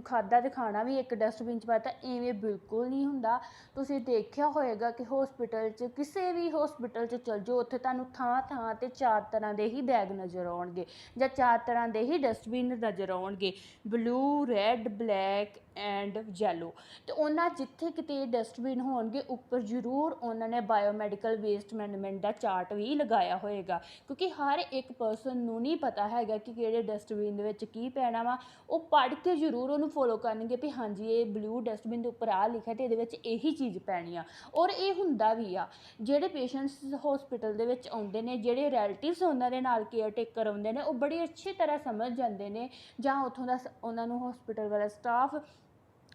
ਖਾਧਾ ਤੇ ਖਾਣਾ ਵੀ ਇੱਕ ਡਸਟਬਿਨ 'ਚ ਪਾਤਾ। ਇਵੇਂ ਬਿਲਕੁਲ ਨਹੀਂ ਹੁੰਦਾ। ਤੁਸੀਂ ਦੇਖਿਆ ਹੋਏਗਾ ਕਿ ਹੋਸਪਿਟਲ 'ਚ, ਕਿਸੇ ਵੀ ਹੋਸਪਿਟਲ 'ਚ ਚਲ ਜਾਓ, ਉੱਥੇ ਤੁਹਾਨੂੰ ਥਾਂ 'ਤੇ 4 ਤਰ੍ਹਾਂ ਦੇ ਹੀ ਬੈਗ ਨਜ਼ਰ ਆਉਣਗੇ, ਜਾਂ 4 ਤਰ੍ਹਾਂ ਦੇ ਹੀ ਡਸਟਬਿਨ ਨਜ਼ਰ ਆਉਣਗੇ, blue, red, black and yellow. ਅਤੇ ਉਹਨਾਂ ਜਿੱਥੇ ਕਿਤੇ ਡਸਟਬਿਨ ਹੋਣਗੇ, ਉੱਪਰ ਜ਼ਰੂਰ ਉਹਨਾਂ ਨੇ ਬਾਇਓਮੈਡੀਕਲ ਵੇਸਟ ਮੈਨੇਜਮੈਂਟ ਦਾ ਚਾਰਟ ਵੀ ਲਗਾਇਆ ਹੋਏਗਾ, ਕਿਉਂਕਿ ਹਰ ਇੱਕ ਪਰਸਨ ਨੂੰ ਨਹੀਂ ਪਤਾ ਹੈਗਾ ਕਿ ਕਿਹੜੇ ਡਸਟਬਿਨ ਦੇ ਵਿੱਚ ਕੀ ਪੈਣਾ ਵਾ। ਉਹ ਪੜ੍ਹ ਕੇ ਜ਼ਰੂਰ ਉਹਨੂੰ ਫੋਲੋ ਕਰਨਗੇ ਵੀ ਹਾਂਜੀ ਇਹ ਬਲੂ ਡਸਟਬਿਨ ਦੇ ਉੱਪਰ ਆ ਲਿਖਿਆ ਅਤੇ ਇਹਦੇ ਵਿੱਚ ਇਹੀ ਚੀਜ਼ ਪੈਣੀ ਆ। ਔਰ ਇਹ ਹੁੰਦਾ ਵੀ ਆ। ਜਿਹੜੇ ਪੇਸ਼ੈਂਟਸ ਹੋਸਪਿਟਲ ਦੇ ਵਿੱਚ ਆਉਂਦੇ ਨੇ, ਜਿਹੜੇ ਰਿਲੇਟਿਵਸ ਉਹਨਾਂ ਦੇ ਨਾਲ ਕੇਅਰ ਟੇਕਰ ਆਉਂਦੇ ਨੇ, ਉਹ ਬੜੀ ਅੱਛੀ ਤਰ੍ਹਾਂ ਸਮਝ ਜਾਂਦੇ ਨੇ, ਜਾਂ ਉੱਥੋਂ ਦਾ ਉਹਨਾਂ ਨੂੰ ਹੋਸਪਿਟਲ ਵਾਲਾ ਸਟਾਫ,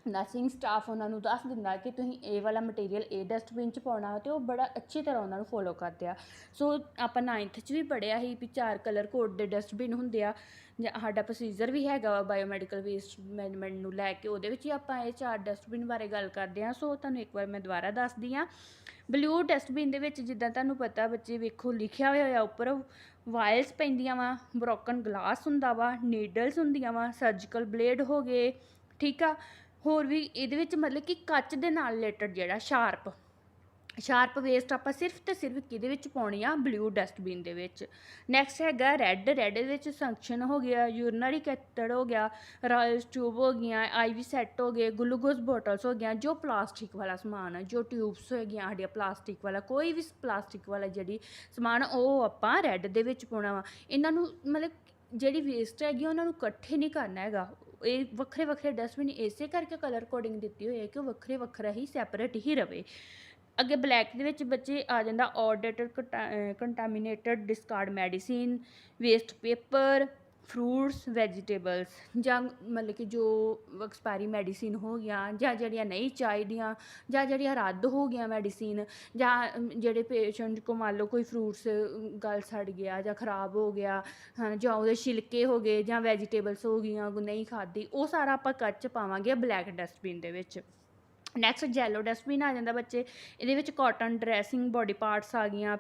ਨਰਸਿੰਗ ਸਟਾਫ ਉਹਨਾਂ ਨੂੰ ਦੱਸ ਦਿੰਦਾ ਕਿ ਤੁਸੀਂ ਇਹ ਵਾਲਾ ਮਟੀਰੀਅਲ ਇਹ ਡਸਟਬਿਨ 'ਚ ਪਾਉਣਾ, ਅਤੇ ਉਹ ਬੜਾ ਅੱਛੀ ਤਰ੍ਹਾਂ ਉਹਨਾਂ ਨੂੰ ਫੋਲੋ ਕਰਦੇ ਆ। ਸੋ ਆਪਾਂ 9th 'ਚ ਵੀ ਪੜ੍ਹਿਆ ਸੀ ਵੀ 4 ਕਲਰ ਕੋਡ ਦੇ ਡਸਟਬਿਨ ਹੁੰਦੇ ਆ। ਸਾਡਾ ਪ੍ਰੋਸੀਜਰ ਵੀ ਹੈਗਾ ਵਾ ਬਾਇਓਮੈਡੀਕਲ ਵੇਸਟ ਮੈਨੇਜਮੈਂਟ ਨੂੰ ਲੈ ਕੇ, ਉਹਦੇ ਵਿੱਚ ਹੀ ਆਪਾਂ ਇਹ 4 ਡਸਟਬਿਨ ਬਾਰੇ ਗੱਲ ਕਰਦੇ ਹਾਂ। ਸੋ ਤੁਹਾਨੂੰ ਇੱਕ ਵਾਰ ਮੈਂ ਦੁਬਾਰਾ ਦੱਸਦੀ ਹਾਂ। ਬਲੂ ਡਸਟਬਿਨ ਦੇ ਵਿੱਚ ਜਿੱਦਾਂ ਤੁਹਾਨੂੰ ਪਤਾ ਬੱਚੇ ਵੇਖੋ ਲਿਖਿਆ ਹੋਇਆ ਉੱਪਰ, ਵਾਇਲਸ ਪੈਂਦੀਆਂ ਵਾ, ਬਰੋਕਨ ਗਲਾਸ ਹੁੰਦਾ ਵਾ, ਨੀਡਲਸ ਹੁੰਦੀਆਂ ਵਾ, ਸਰਜੀਕਲ ਬਲੇਡ ਹੋ ਗਏ, ਠੀਕ ਆ। ਹੋਰ ਵੀ ਇਹਦੇ ਵਿੱਚ ਮਤਲਬ ਕਿ ਕੱਚ ਦੇ ਨਾਲ ਰਿਲੇਟਡ ਜਿਹੜਾ ਸ਼ਾਰਪ ਸ਼ਾਰਪ ਵੇਸਟ ਆਪਾਂ ਸਿਰਫ ਤੇ ਸਿਰਫ ਕਿਹਦੇ ਵਿੱਚ ਪਾਉਣੀ ਆ, ਬਲੂ ਡਸਟਬਿਨ ਦੇ ਵਿੱਚ। ਨੈਕਸਟ ਹੈਗਾ ਰੈੱਡ ਦੇ ਵਿੱਚ ਸੰਕਸ਼ਨ ਹੋ ਗਿਆ, ਯੂਰਨਰੀ ਕੈਥਡ ਹੋ ਗਿਆ, ਰਾਇਸ ਟਿਊਬ ਹੋ ਗਈਆਂ, ਆਈਵੀ ਸੈੱਟ ਹੋ ਗਏ, ਗਲੂਕੋਜ਼ ਬੋਟਲਸ ਹੋ ਗਈਆਂ। ਜੋ ਪਲਾਸਟਿਕ ਵਾਲਾ ਸਮਾਨ ਆ, ਜੋ ਟਿਊਬਸ ਹੋ ਗਈਆਂ ਸਾਡੀਆਂ ਪਲਾਸਟਿਕ ਵਾਲਾ, ਕੋਈ ਵੀ ਪਲਾਸਟਿਕ ਵਾਲਾ ਜਿਹੜੀ ਸਮਾਨ ਉਹ ਆਪਾਂ ਰੈੱਡ ਦੇ ਵਿੱਚ ਪਾਉਣਾ ਵਾ। ਇਹਨਾਂ ਨੂੰ ਮਤਲਬ ਜਿਹੜੀ ਵੇਸਟ ਹੈਗੀ ਉਹਨਾਂ ਨੂੰ ਇਕੱਠੇ ਨਹੀਂ ਕਰਨਾ ਹੈਗਾ। ਇਹ ਵੱਖਰੇ ਵੱਖਰੇ ਡਸਟਬਿਨ ਇਸੇ ਕਰਕੇ ਕਲਰ ਕੋਡਿੰਗ ਦਿੱਤੀ ਹੋਈ ਹੈ ਕਿ ਵੱਖਰੇ ਵੱਖਰਾ ਹੀ ਸੈਪਰੇਟ ਹੀ ਰਵੇ। ਅੱਗੇ ਬਲੈਕ ਦੇ ਵਿੱਚ ਬੱਚੇ ਆ ਜਾਂਦਾ outdated contaminated discard medicine, waste paper, fruits, vegetables, ਜਾਂ ਮਤਲਬ ਕਿ ਜੋ ਐਕਸਪਾਇਰੀ ਮੈਡੀਸਿਨ ਹੋ ਗਿਆ, ਜਾਂ ਜਿਹੜੀਆਂ ਨਹੀਂ ਚਾਹੀਦੀਆਂ, ਜਾਂ ਜਿਹੜੀਆਂ ਰੱਦ ਹੋ ਗਈਆਂ ਮੈਡੀਸਿਨ, ਜਾਂ ਜਿਹੜੇ ਪੇਸ਼ੈਂਟ ਕੋ ਮੰਨ ਲਓ ਕੋਈ ਫਰੂਟਸ ਗਲ ਸੜ ਗਿਆ ਜਾਂ ਖ਼ਰਾਬ ਹੋ ਗਿਆ, ਹਾਂ, ਜਾਂ ਉਹਦੇ ਛਿਲਕੇ ਹੋ ਗਏ, ਜਾਂ ਵੈਜੀਟੇਬਲਸ ਹੋ ਗਈਆਂ ਨਹੀਂ ਖਾਧੀ, ਉਹ ਸਾਰਾ ਆਪਾਂ ਕੱਚ 'ਚ ਪਾਵਾਂਗੇ ਬਲੈਕ ਡਸਟਬਿਨ ਦੇ ਵਿੱਚ। ਨੈਕਸਟ ਜੈਲੋ ਡਸਟਬਿਨ ਆ ਜਾਂਦਾ ਬੱਚੇ। ਇਹਦੇ ਵਿੱਚ ਕਾਟਨ ਡਰੈਸਿੰਗ, ਬੋਡੀ ਪਾਰਟਸ ਆ ਗਈਆਂ,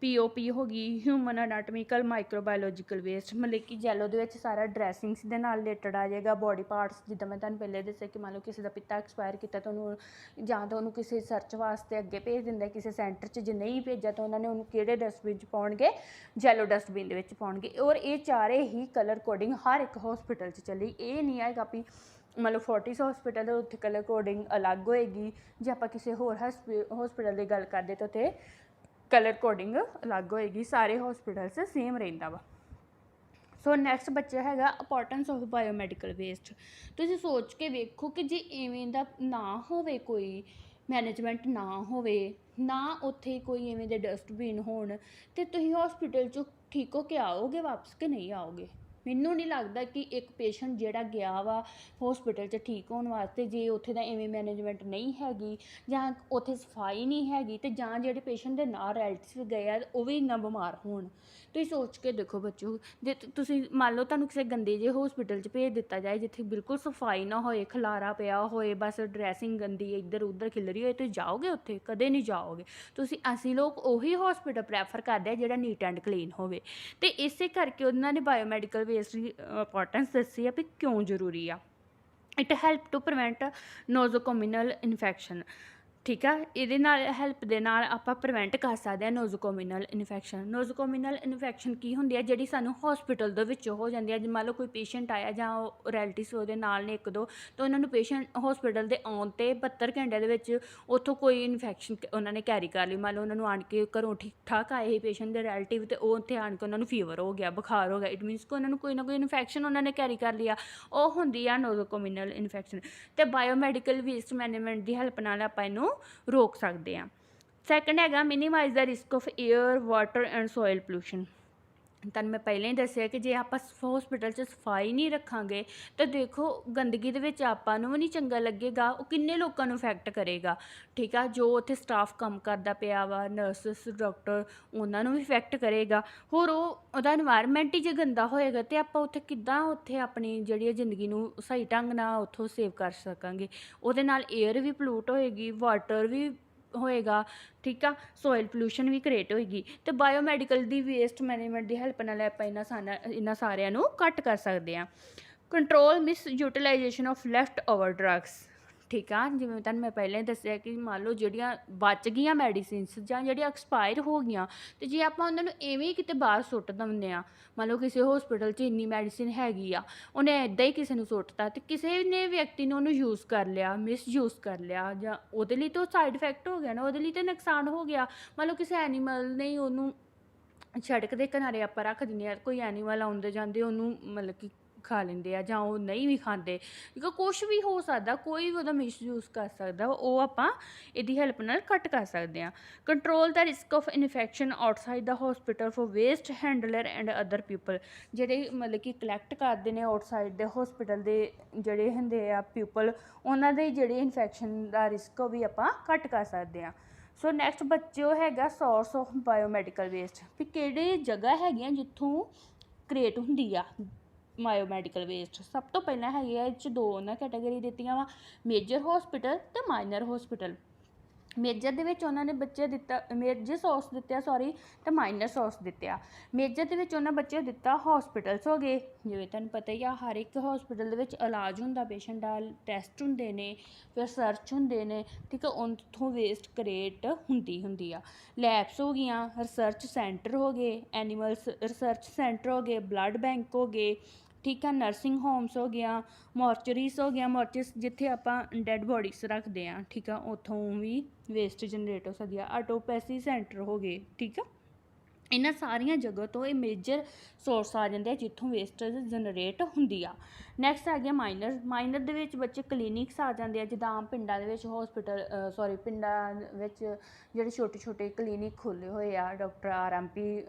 ਪੀ ਹੋ ਗਈ, ਹਿਊਮਨ ਅਨਾਟਮੀਕਲ ਮਾਈਕਰੋਬਾਇਓਲੋਜੀਕਲ ਵੇਸਟ। ਮਤਲਬ ਕਿ ਜੈਲੋ ਦੇ ਵਿੱਚ ਸਾਰਾ ਡਰੈਸਿੰਗਸ ਦੇ ਨਾਲ ਰਿਲੇਟਡ ਆ ਜਾਏਗਾ। ਬੋਡੀ ਪਾਰਟਸ ਜਿੱਦਾਂ ਮੈਂ ਤੁਹਾਨੂੰ ਪਹਿਲੇ ਦੱਸਿਆ ਕਿ ਮੰਨ ਲਓ ਕਿਸੇ ਦਾ ਪਿੱਤਾ ਐਕਸਪਾਇਰ ਕੀਤਾ ਤਾਂ ਉਹਨੂੰ ਜਾਂ ਤਾਂ ਉਹਨੂੰ ਕਿਸੇ ਸਰਚ ਵਾਸਤੇ ਅੱਗੇ ਭੇਜ ਦਿੰਦਾ ਕਿਸੇ ਸੈਂਟਰ 'ਚ, ਜੇ ਨਹੀਂ ਭੇਜਿਆ ਤਾਂ ਉਹਨਾਂ ਨੇ ਉਹਨੂੰ ਕਿਹੜੇ ਡਸਟਬਿਨ 'ਚ ਪਾਉਣਗੇ, ਜੈਲੋ ਡਸਟਬਿਨ ਦੇ ਵਿੱਚ ਪਾਉਣਗੇ। ਔਰ ਇਹ ਚਾਰੇ ਹੀ ਕਲਰ ਕੋਡਿੰਗ ਹਰ ਇੱਕ ਹੋਸਪਿਟਲ 'ਚ ਚੱਲੀ। ਇਹ ਨਹੀਂ ਆਏਗਾ ਵੀ ਮਤਲਬ ਫੋਰਟਿਸ ਹੋਸਪਿਟਲ ਉੱਥੇ ਕਲਰ ਕੋਡਿੰਗ ਅਲੱਗ ਹੋਏਗੀ, ਜੇ ਆਪਾਂ ਕਿਸੇ ਹੋਰ ਹੋਸਪਿਟਲ ਦੀ ਗੱਲ ਕਰਦੇ ਤਾਂ ਉੱਥੇ ਕਲਰ ਕੋਡਿੰਗ ਅਲੱਗ ਹੋਏਗੀ। ਸਾਰੇ ਹੋਸਪਿਟਲਸ ਸੇਮ ਰਹਿੰਦਾ ਵਾ। ਸੋ ਨੈਕਸਟ ਬੱਚਾ ਹੈਗਾ ਇੰਪੋਰਟੈਂਸ ਆਫ ਬਾਇਓਮੈਡੀਕਲ ਵੇਸਟ। ਤੁਸੀਂ ਸੋਚ ਕੇ ਵੇਖੋ ਕਿ ਜੇ ਇਵੇਂ ਦਾ ਨਾ ਹੋਵੇ, ਕੋਈ ਮੈਨੇਜਮੈਂਟ ਨਾ ਹੋਵੇ, ਨਾ ਉੱਥੇ ਕੋਈ ਇਵੇਂ ਦੇ ਡਸਟਬਿਨ ਹੋਣ, ਅਤੇ ਤੁਸੀਂ ਹੋਸਪਿਟਲ 'ਚੋਂ ਠੀਕ ਹੋ ਕੇ ਆਓਗੇ ਵਾਪਸ ਕਿ ਨਹੀਂ ਆਓਗੇ? ਮੈਨੂੰ ਨਹੀਂ ਲੱਗਦਾ ਕਿ ਇੱਕ ਪੇਸ਼ੈਂਟ ਜਿਹੜਾ ਗਿਆ ਵਾ ਹੋਸਪਿਟਲ 'ਚ ਠੀਕ ਹੋਣ ਵਾਸਤੇ, ਜੇ ਉੱਥੇ ਦਾ ਇਵੇਂ ਮੈਨੇਜਮੈਂਟ ਨਹੀਂ ਹੈਗੀ, ਜਾਂ ਉੱਥੇ ਸਫਾਈ ਨਹੀਂ ਹੈਗੀ, ਅਤੇ ਜਾਂ ਜਿਹੜੇ ਪੇਸ਼ੈਂਟ ਦੇ ਨਾਲ ਰਿਲੇਟਿਵ ਗਏ ਆ ਉਹ ਵੀ ਇੰਨਾ ਬਿਮਾਰ ਹੋਣ। ਤੁਸੀਂ ਸੋਚ ਕੇ ਦੇਖੋ ਬੱਚੋ, ਜੇ ਤੁਸੀਂ ਮੰਨ ਲਓ ਤੁਹਾਨੂੰ ਕਿਸੇ ਗੰਦੇ ਜਿਹੇ ਹੋਸਪਿਟਲ 'ਚ ਭੇਜ ਦਿੱਤਾ ਜਾਏ ਜਿੱਥੇ ਬਿਲਕੁਲ ਸਫਾਈ ਨਾ ਹੋਏ, ਖਲਾਰਾ ਪਿਆ ਹੋਏ, ਬਸ ਡਰੈਸਿੰਗ ਗੰਦੀ ਇੱਧਰ ਉੱਧਰ ਖਿਲਰੀ ਹੋਏ, ਤੁਸੀਂ ਜਾਓਗੇ ਉੱਥੇ? ਕਦੇ ਨਹੀਂ ਜਾਓਗੇ। ਅਸੀਂ ਲੋਕ ਉਹੀ ਹੋਸਪਿਟਲ ਪ੍ਰੈਫਰ ਕਰਦੇ ਆ ਜਿਹੜਾ ਨੀਟ ਐਂਡ ਕਲੀਨ ਹੋਵੇ। ਅਤੇ ਇਸੇ ਕਰਕੇ ਉਹਨਾਂ ਨੇ ਬਾਇਓਮੈਡੀਕਲ ਵੇਸਟ ਦੀ ਇੰਪੋਰਟੈਂਸ ਦੱਸੀ ਆ ਵੀ ਕਿਉਂ ਜ਼ਰੂਰੀ ਆ। It help to prevent nosocomial infection. ਠੀਕ ਆ, ਇਹਦੇ ਨਾਲ ਹੈਲਪ ਦੇ ਨਾਲ ਆਪਾਂ ਪ੍ਰੀਵੈਂਟ ਕਰ ਸਕਦੇ ਹਾਂ ਨੋਜ਼ੋਕੋਮੀਨਲ ਇਨਫੈਕਸ਼ਨ। ਨੋਜ਼ੋਕੋਮੀਨਲ ਇਨਫੈਕਸ਼ਨ ਕੀ ਹੁੰਦੀ ਹੈ? ਜਿਹੜੀ ਸਾਨੂੰ ਹੋਸਪਿਟਲ ਦੇ ਵਿੱਚੋਂ ਹੋ ਜਾਂਦੀ ਹੈ। ਜੇ ਮੰਨ ਲਓ ਕੋਈ ਪੇਸ਼ੈਂਟ ਆਇਆ ਜਾਂ ਉਹ ਰਿਲੇਟਿਵਸ ਉਹਦੇ ਨਾਲ ਨੇ ਇੱਕ ਦੋ, ਤਾਂ ਉਹਨਾਂ ਨੂੰ ਪੇਸ਼ੈਂਟ ਹੋਸਪਿਟਲ ਦੇ ਆਉਣ 'ਤੇ 72 ਘੰਟਿਆਂ ਦੇ ਵਿੱਚ ਉੱਥੋਂ ਕੋਈ ਇਨਫੈਕਸ਼ਨ ਉਹਨਾਂ ਨੇ ਕੈਰੀ ਕਰ ਲਈ। ਮੰਨ ਲਓ ਉਹਨਾਂ ਨੂੰ ਆਣ ਕੇ ਘਰੋਂ ਠੀਕ ਠਾਕ ਆਏ ਸੀ ਪੇਸ਼ੈਂਟ ਦੇ ਰਿਲੇਟਿਵ, ਅਤੇ ਉਹ ਉੱਥੇ ਆਣ ਕੇ ਉਹਨਾਂ ਨੂੰ ਫੀਵਰ ਹੋ ਗਿਆ, ਬੁਖਾਰ ਹੋ ਗਿਆ, ਇਟ ਮੀਨਸ ਕਿ ਉਹਨਾਂ ਨੂੰ ਕੋਈ ਨਾ ਕੋਈ ਇਨਫੈਕਸ਼ਨ ਉਹਨਾਂ ਨੇ ਕੈਰੀ ਕਰ ਲਿਆ, ਉਹ ਹੁੰਦੀ ਆ ਨੋਜ਼ੋਕੋਮੀਨਲ ਇਨਫੈਕਸ਼ਨ। ਅਤੇ ਬਾਇਓਮੈਡੀਕਲ ਵੇਸਟ ਮੈਨੇਜਮੈਂਟ ਦੀ ਹੈਲਪ ਨਾਲ ਆਪਾਂ ਇਹਨੂੰ ਰੋਕ ਸਕਦੇ ਹਾਂ। ਸੈਕੰਡ ਹੈਗਾ minimise the risk of air, water and soil pollution. ਤੁਹਾਨੂੰ ਮੈਂ ਪਹਿਲਾਂ ਹੀ ਦੱਸਿਆ ਕਿ ਜੇ ਆਪਾਂ ਹੋਸਪਿਟਲ 'ਚ ਸਫਾਈ ਨਹੀਂ ਰੱਖਾਂਗੇ ਤਾਂ ਦੇਖੋ ਗੰਦਗੀ ਦੇ ਵਿੱਚ ਆਪਾਂ ਨੂੰ ਵੀ ਨਹੀਂ ਚੰਗਾ ਲੱਗੇਗਾ, ਉਹ ਕਿੰਨੇ ਲੋਕਾਂ ਨੂੰ ਇਫੈਕਟ ਕਰੇਗਾ। ਠੀਕ ਆ, ਜੋ ਉੱਥੇ ਸਟਾਫ ਕੰਮ ਕਰਦਾ ਪਿਆ ਵਾ, ਨਰਸਿਸ, ਡਾਕਟਰ, ਉਹਨਾਂ ਨੂੰ ਵੀ ਇਫੈਕਟ ਕਰੇਗਾ। ਹੋਰ ਉਹਦਾ ਇਨਵਾਇਰਮੈਂਟ ਹੀ ਜੇ ਗੰਦਾ ਹੋਏਗਾ ਤਾਂ ਆਪਾਂ ਉੱਥੇ ਕਿੱਦਾਂ ਉੱਥੇ ਆਪਣੀ ਜਿਹੜੀ ਜ਼ਿੰਦਗੀ ਨੂੰ ਸਹੀ ਢੰਗ ਨਾਲ ਉੱਥੋਂ ਸੇਵ ਕਰ ਸਕਾਂਗੇ? ਉਹਦੇ ਨਾਲ ਏਅਰ ਵੀ ਪਲੂਟ ਹੋਏਗੀ, ਵਾਟਰ ਵੀ ਹੋਏਗਾ, ਠੀਕ ਆ, ਸੋਇਲ ਪੋਲਿਊਸ਼ਨ ਵੀ ਕ੍ਰੀਏਟ ਹੋਏਗੀ। ਅਤੇ ਬਾਇਓਮੈਡੀਕਲ ਦੀ ਵੇਸਟ ਮੈਨੇਜਮੈਂਟ ਦੀ ਹੈਲਪ ਨਾਲ ਆਪਾਂ ਇਹਨਾਂ ਸਾਰਿਆਂ ਨੂੰ ਘੱਟ ਕਰ ਸਕਦੇ ਹਾਂ। Control miss utilisation of left over drugs. ਠੀਕ ਆ, ਜਿਵੇਂ ਤੁਹਾਨੂੰ ਮੈਂ ਪਹਿਲਾਂ ਹੀ ਦੱਸਿਆ ਕਿ ਮੰਨ ਲਓ ਜਿਹੜੀਆਂ ਬਚ ਗਈਆਂ ਮੈਡੀਸਿਨਸ ਜਾਂ ਜਿਹੜੀਆਂ ਐਕਸਪਾਇਰ ਹੋ ਗਈਆਂ, ਅਤੇ ਜੇ ਆਪਾਂ ਉਹਨਾਂ ਨੂੰ ਐਵੇਂ ਹੀ ਕਿਤੇ ਬਾਹਰ ਸੁੱਟ ਦਿੰਦੇ ਹਾਂ, ਮੰਨ ਲਓ ਕਿਸੇ ਹੋਸਪਿਟਲ 'ਚ ਇੰਨੀ ਮੈਡੀਸਿਨ ਹੈਗੀ ਆ, ਉਹਨੇ ਇੱਦਾਂ ਹੀ ਕਿਸੇ ਨੂੰ ਸੁੱਟਤਾ, ਅਤੇ ਕਿਸੇ ਨੇ ਵਿਅਕਤੀ ਨੇ ਉਹਨੂੰ ਯੂਜ਼ ਕਰ ਲਿਆ, ਮਿਸਯੂਜ਼ ਕਰ ਲਿਆ, ਜਾਂ ਉਹਦੇ ਲਈ ਤਾਂ ਸਾਈਡ ਇਫੈਕਟ ਹੋ ਗਿਆ ਨਾ, ਉਹਦੇ ਲਈ ਤਾਂ ਨੁਕਸਾਨ ਹੋ ਗਿਆ। ਮੰਨ ਲਓ ਕਿਸੇ ਐਨੀਮਲ ਨੇ ਉਹਨੂੰ ਸੜਕ ਦੇ ਕਿਨਾਰੇ ਆਪਾਂ ਰੱਖ ਦਿੰਦੇ ਹਾਂ, ਕੋਈ ਐਨੀਮਲ ਆਉਂਦੇ ਜਾਂਦੇ ਉਹਨੂੰ ਮਤਲਬ ਕਿ ਖਾ ਲੈਂਦੇ ਆ, ਜਾਂ ਉਹ ਨਹੀਂ ਵੀ ਖਾਂਦੇ, ਕਿਉਂਕਿ ਕੁਛ ਵੀ ਹੋ ਸਕਦਾ, ਕੋਈ ਵੀ ਉਹਦਾ ਮਿਸਯੂਜ਼ ਕਰ ਸਕਦਾ, ਉਹ ਆਪਾਂ ਇਹਦੀ ਹੈਲਪ ਨਾਲ ਘੱਟ ਕਰ ਸਕਦੇ ਹਾਂ। Control the risk of infection outside the hospital for waste handler and other people. ਜਿਹੜੇ ਮਤਲਬ ਕਿ ਕਲੈਕਟ ਕਰਦੇ ਨੇ ਆਊਟਸਾਈਡ ਦੇ ਹੋਸਪਿਟਲ ਦੇ ਜਿਹੜੇ ਹੁੰਦੇ ਆ ਪੀਪਲ, ਉਹਨਾਂ ਦੇ ਜਿਹੜੇ ਇਨਫੈਕਸ਼ਨ ਦਾ ਰਿਸਕ ਉਹ ਵੀ ਆਪਾਂ ਘੱਟ ਕਰ ਸਕਦੇ ਹਾਂ। ਸੋ ਨੈਕਸਟ ਬੱਚਿਓ ਹੈਗਾ ਸੋਰਸ ਆਫ ਬਾਇਓਮੈਡੀਕਲ ਵੇਸਟ, ਵੀ ਕਿਹੜੀ ਜਗ੍ਹਾ ਹੈਗੀਆਂ ਜਿੱਥੋਂ ਕ੍ਰੀਏਟ ਹੁੰਦੀ ਆ ਬਾਇਓਮੈਡੀਕਲ ਵੇਸਟ। ਸਭ ਤੋਂ ਪਹਿਲਾਂ ਹੈਗੇ ਆ ਇਹ 'ਚ ਦੋ ਉਹਨਾਂ ਕੈਟਾਗਰੀ ਦਿੱਤੀਆਂ ਵਾ, ਮੇਜਰ ਹੋਸਪਿਟਲ ਅਤੇ ਮਾਈਨਰ ਹੋਸਪਿਟਲ। ਮੇਜਰ ਦੇ ਵਿੱਚ ਉਹਨਾਂ ਨੇ ਬੱਚੇ ਦਿੱਤਾ ਮੇਜਰ ਸੋਰਸ ਦਿੱਤੇ ਸੌਰੀ ਤੇ ਮਾਈਨਰ ਸੋਰਸ ਦਿੱਤੇ ਆ। ਮੇਜਰ ਦੇ ਵਿੱਚ ਉਹਨਾਂ ਬੱਚੇ ਦਿੱਤਾ ਹੌਸਪੀਟਲਸ ਹੋ ਗਏ, ਜਿਵੇਂ ਤੁਹਾਨੂੰ ਪਤਾ ਹੀ ਆ ਹਰ ਇੱਕ ਹੌਸਪੀਟਲ ਦੇ ਵਿੱਚ ਇਲਾਜ ਹੁੰਦਾ ਪੇਸ਼ੈਂਟ ਦਾ, ਟੈਸਟ ਹੁੰਦੇ ਨੇ, ਫਿਰ ਸਰਚ ਹੁੰਦੇ ਨੇ, ਠੀਕ ਆ, ਉੱਥੋਂ ਵੇਸਟ ਕ੍ਰੀਏਟ ਹੁੰਦੀ ਆ। ਲੈਬਸ ਹੋ ਗਈਆਂ, ਰਿਸਰਚ ਸੈਂਟਰ ਹੋ ਗਏ, ਐਨੀਮਲਸ ਰਿਸਰਚ ਸੈਂਟਰ ਹੋ ਗਏ, ਬਲੱਡ ਬੈਂਕ ਹੋ ਗਏ, ਠੀਕ ਆ, ਨਰਸਿੰਗ ਹੋਮਸ ਹੋ ਗਿਆ, ਮੋਰਚਰੀਜ਼ ਹੋ ਗਿਆ, ਮੋਰਚਰੀਜ਼ ਜਿੱਥੇ ਆਪਾਂ ਡੈਡ ਬੋਡੀਜ਼ ਰੱਖਦੇ ਹਾਂ, ਠੀਕ ਆ, ਉੱਥੋਂ ਵੀ ਵੇਸਟ ਜਨਰੇਟ ਹੋ ਸਕਦੀ ਆ। ਆਟੋਪੈਸੀ ਸੈਂਟਰ ਹੋ ਗਏ, ਠੀਕ ਆ। ਇਹਨਾਂ ਸਾਰੀਆਂ ਜਗ੍ਹਾ ਤੋਂ ਇਹ ਮੇਜਰ ਸੋਰਸ ਆ ਜਾਂਦੇ ਆ ਜਿੱਥੋਂ ਵੇਸਟੇਜ ਜਨਰੇਟ ਹੁੰਦੀ ਆ। ਨੈਕਸਟ ਆ ਗਿਆ ਮਾਈਨਰ ਦੇ ਵਿੱਚ ਬੱਚੇ ਕਲੀਨਿਕਸ ਆ ਜਾਂਦੇ ਆ, ਜਿੱਦਾਂ ਆਮ ਪਿੰਡਾਂ ਦੇ ਵਿੱਚ ਪਿੰਡਾਂ ਵਿੱਚ ਜਿਹੜੇ ਛੋਟੇ ਕਲੀਨਿਕ ਖੋਲ੍ਹੇ ਹੋਏ ਆ, ਡਾਕਟਰ RMP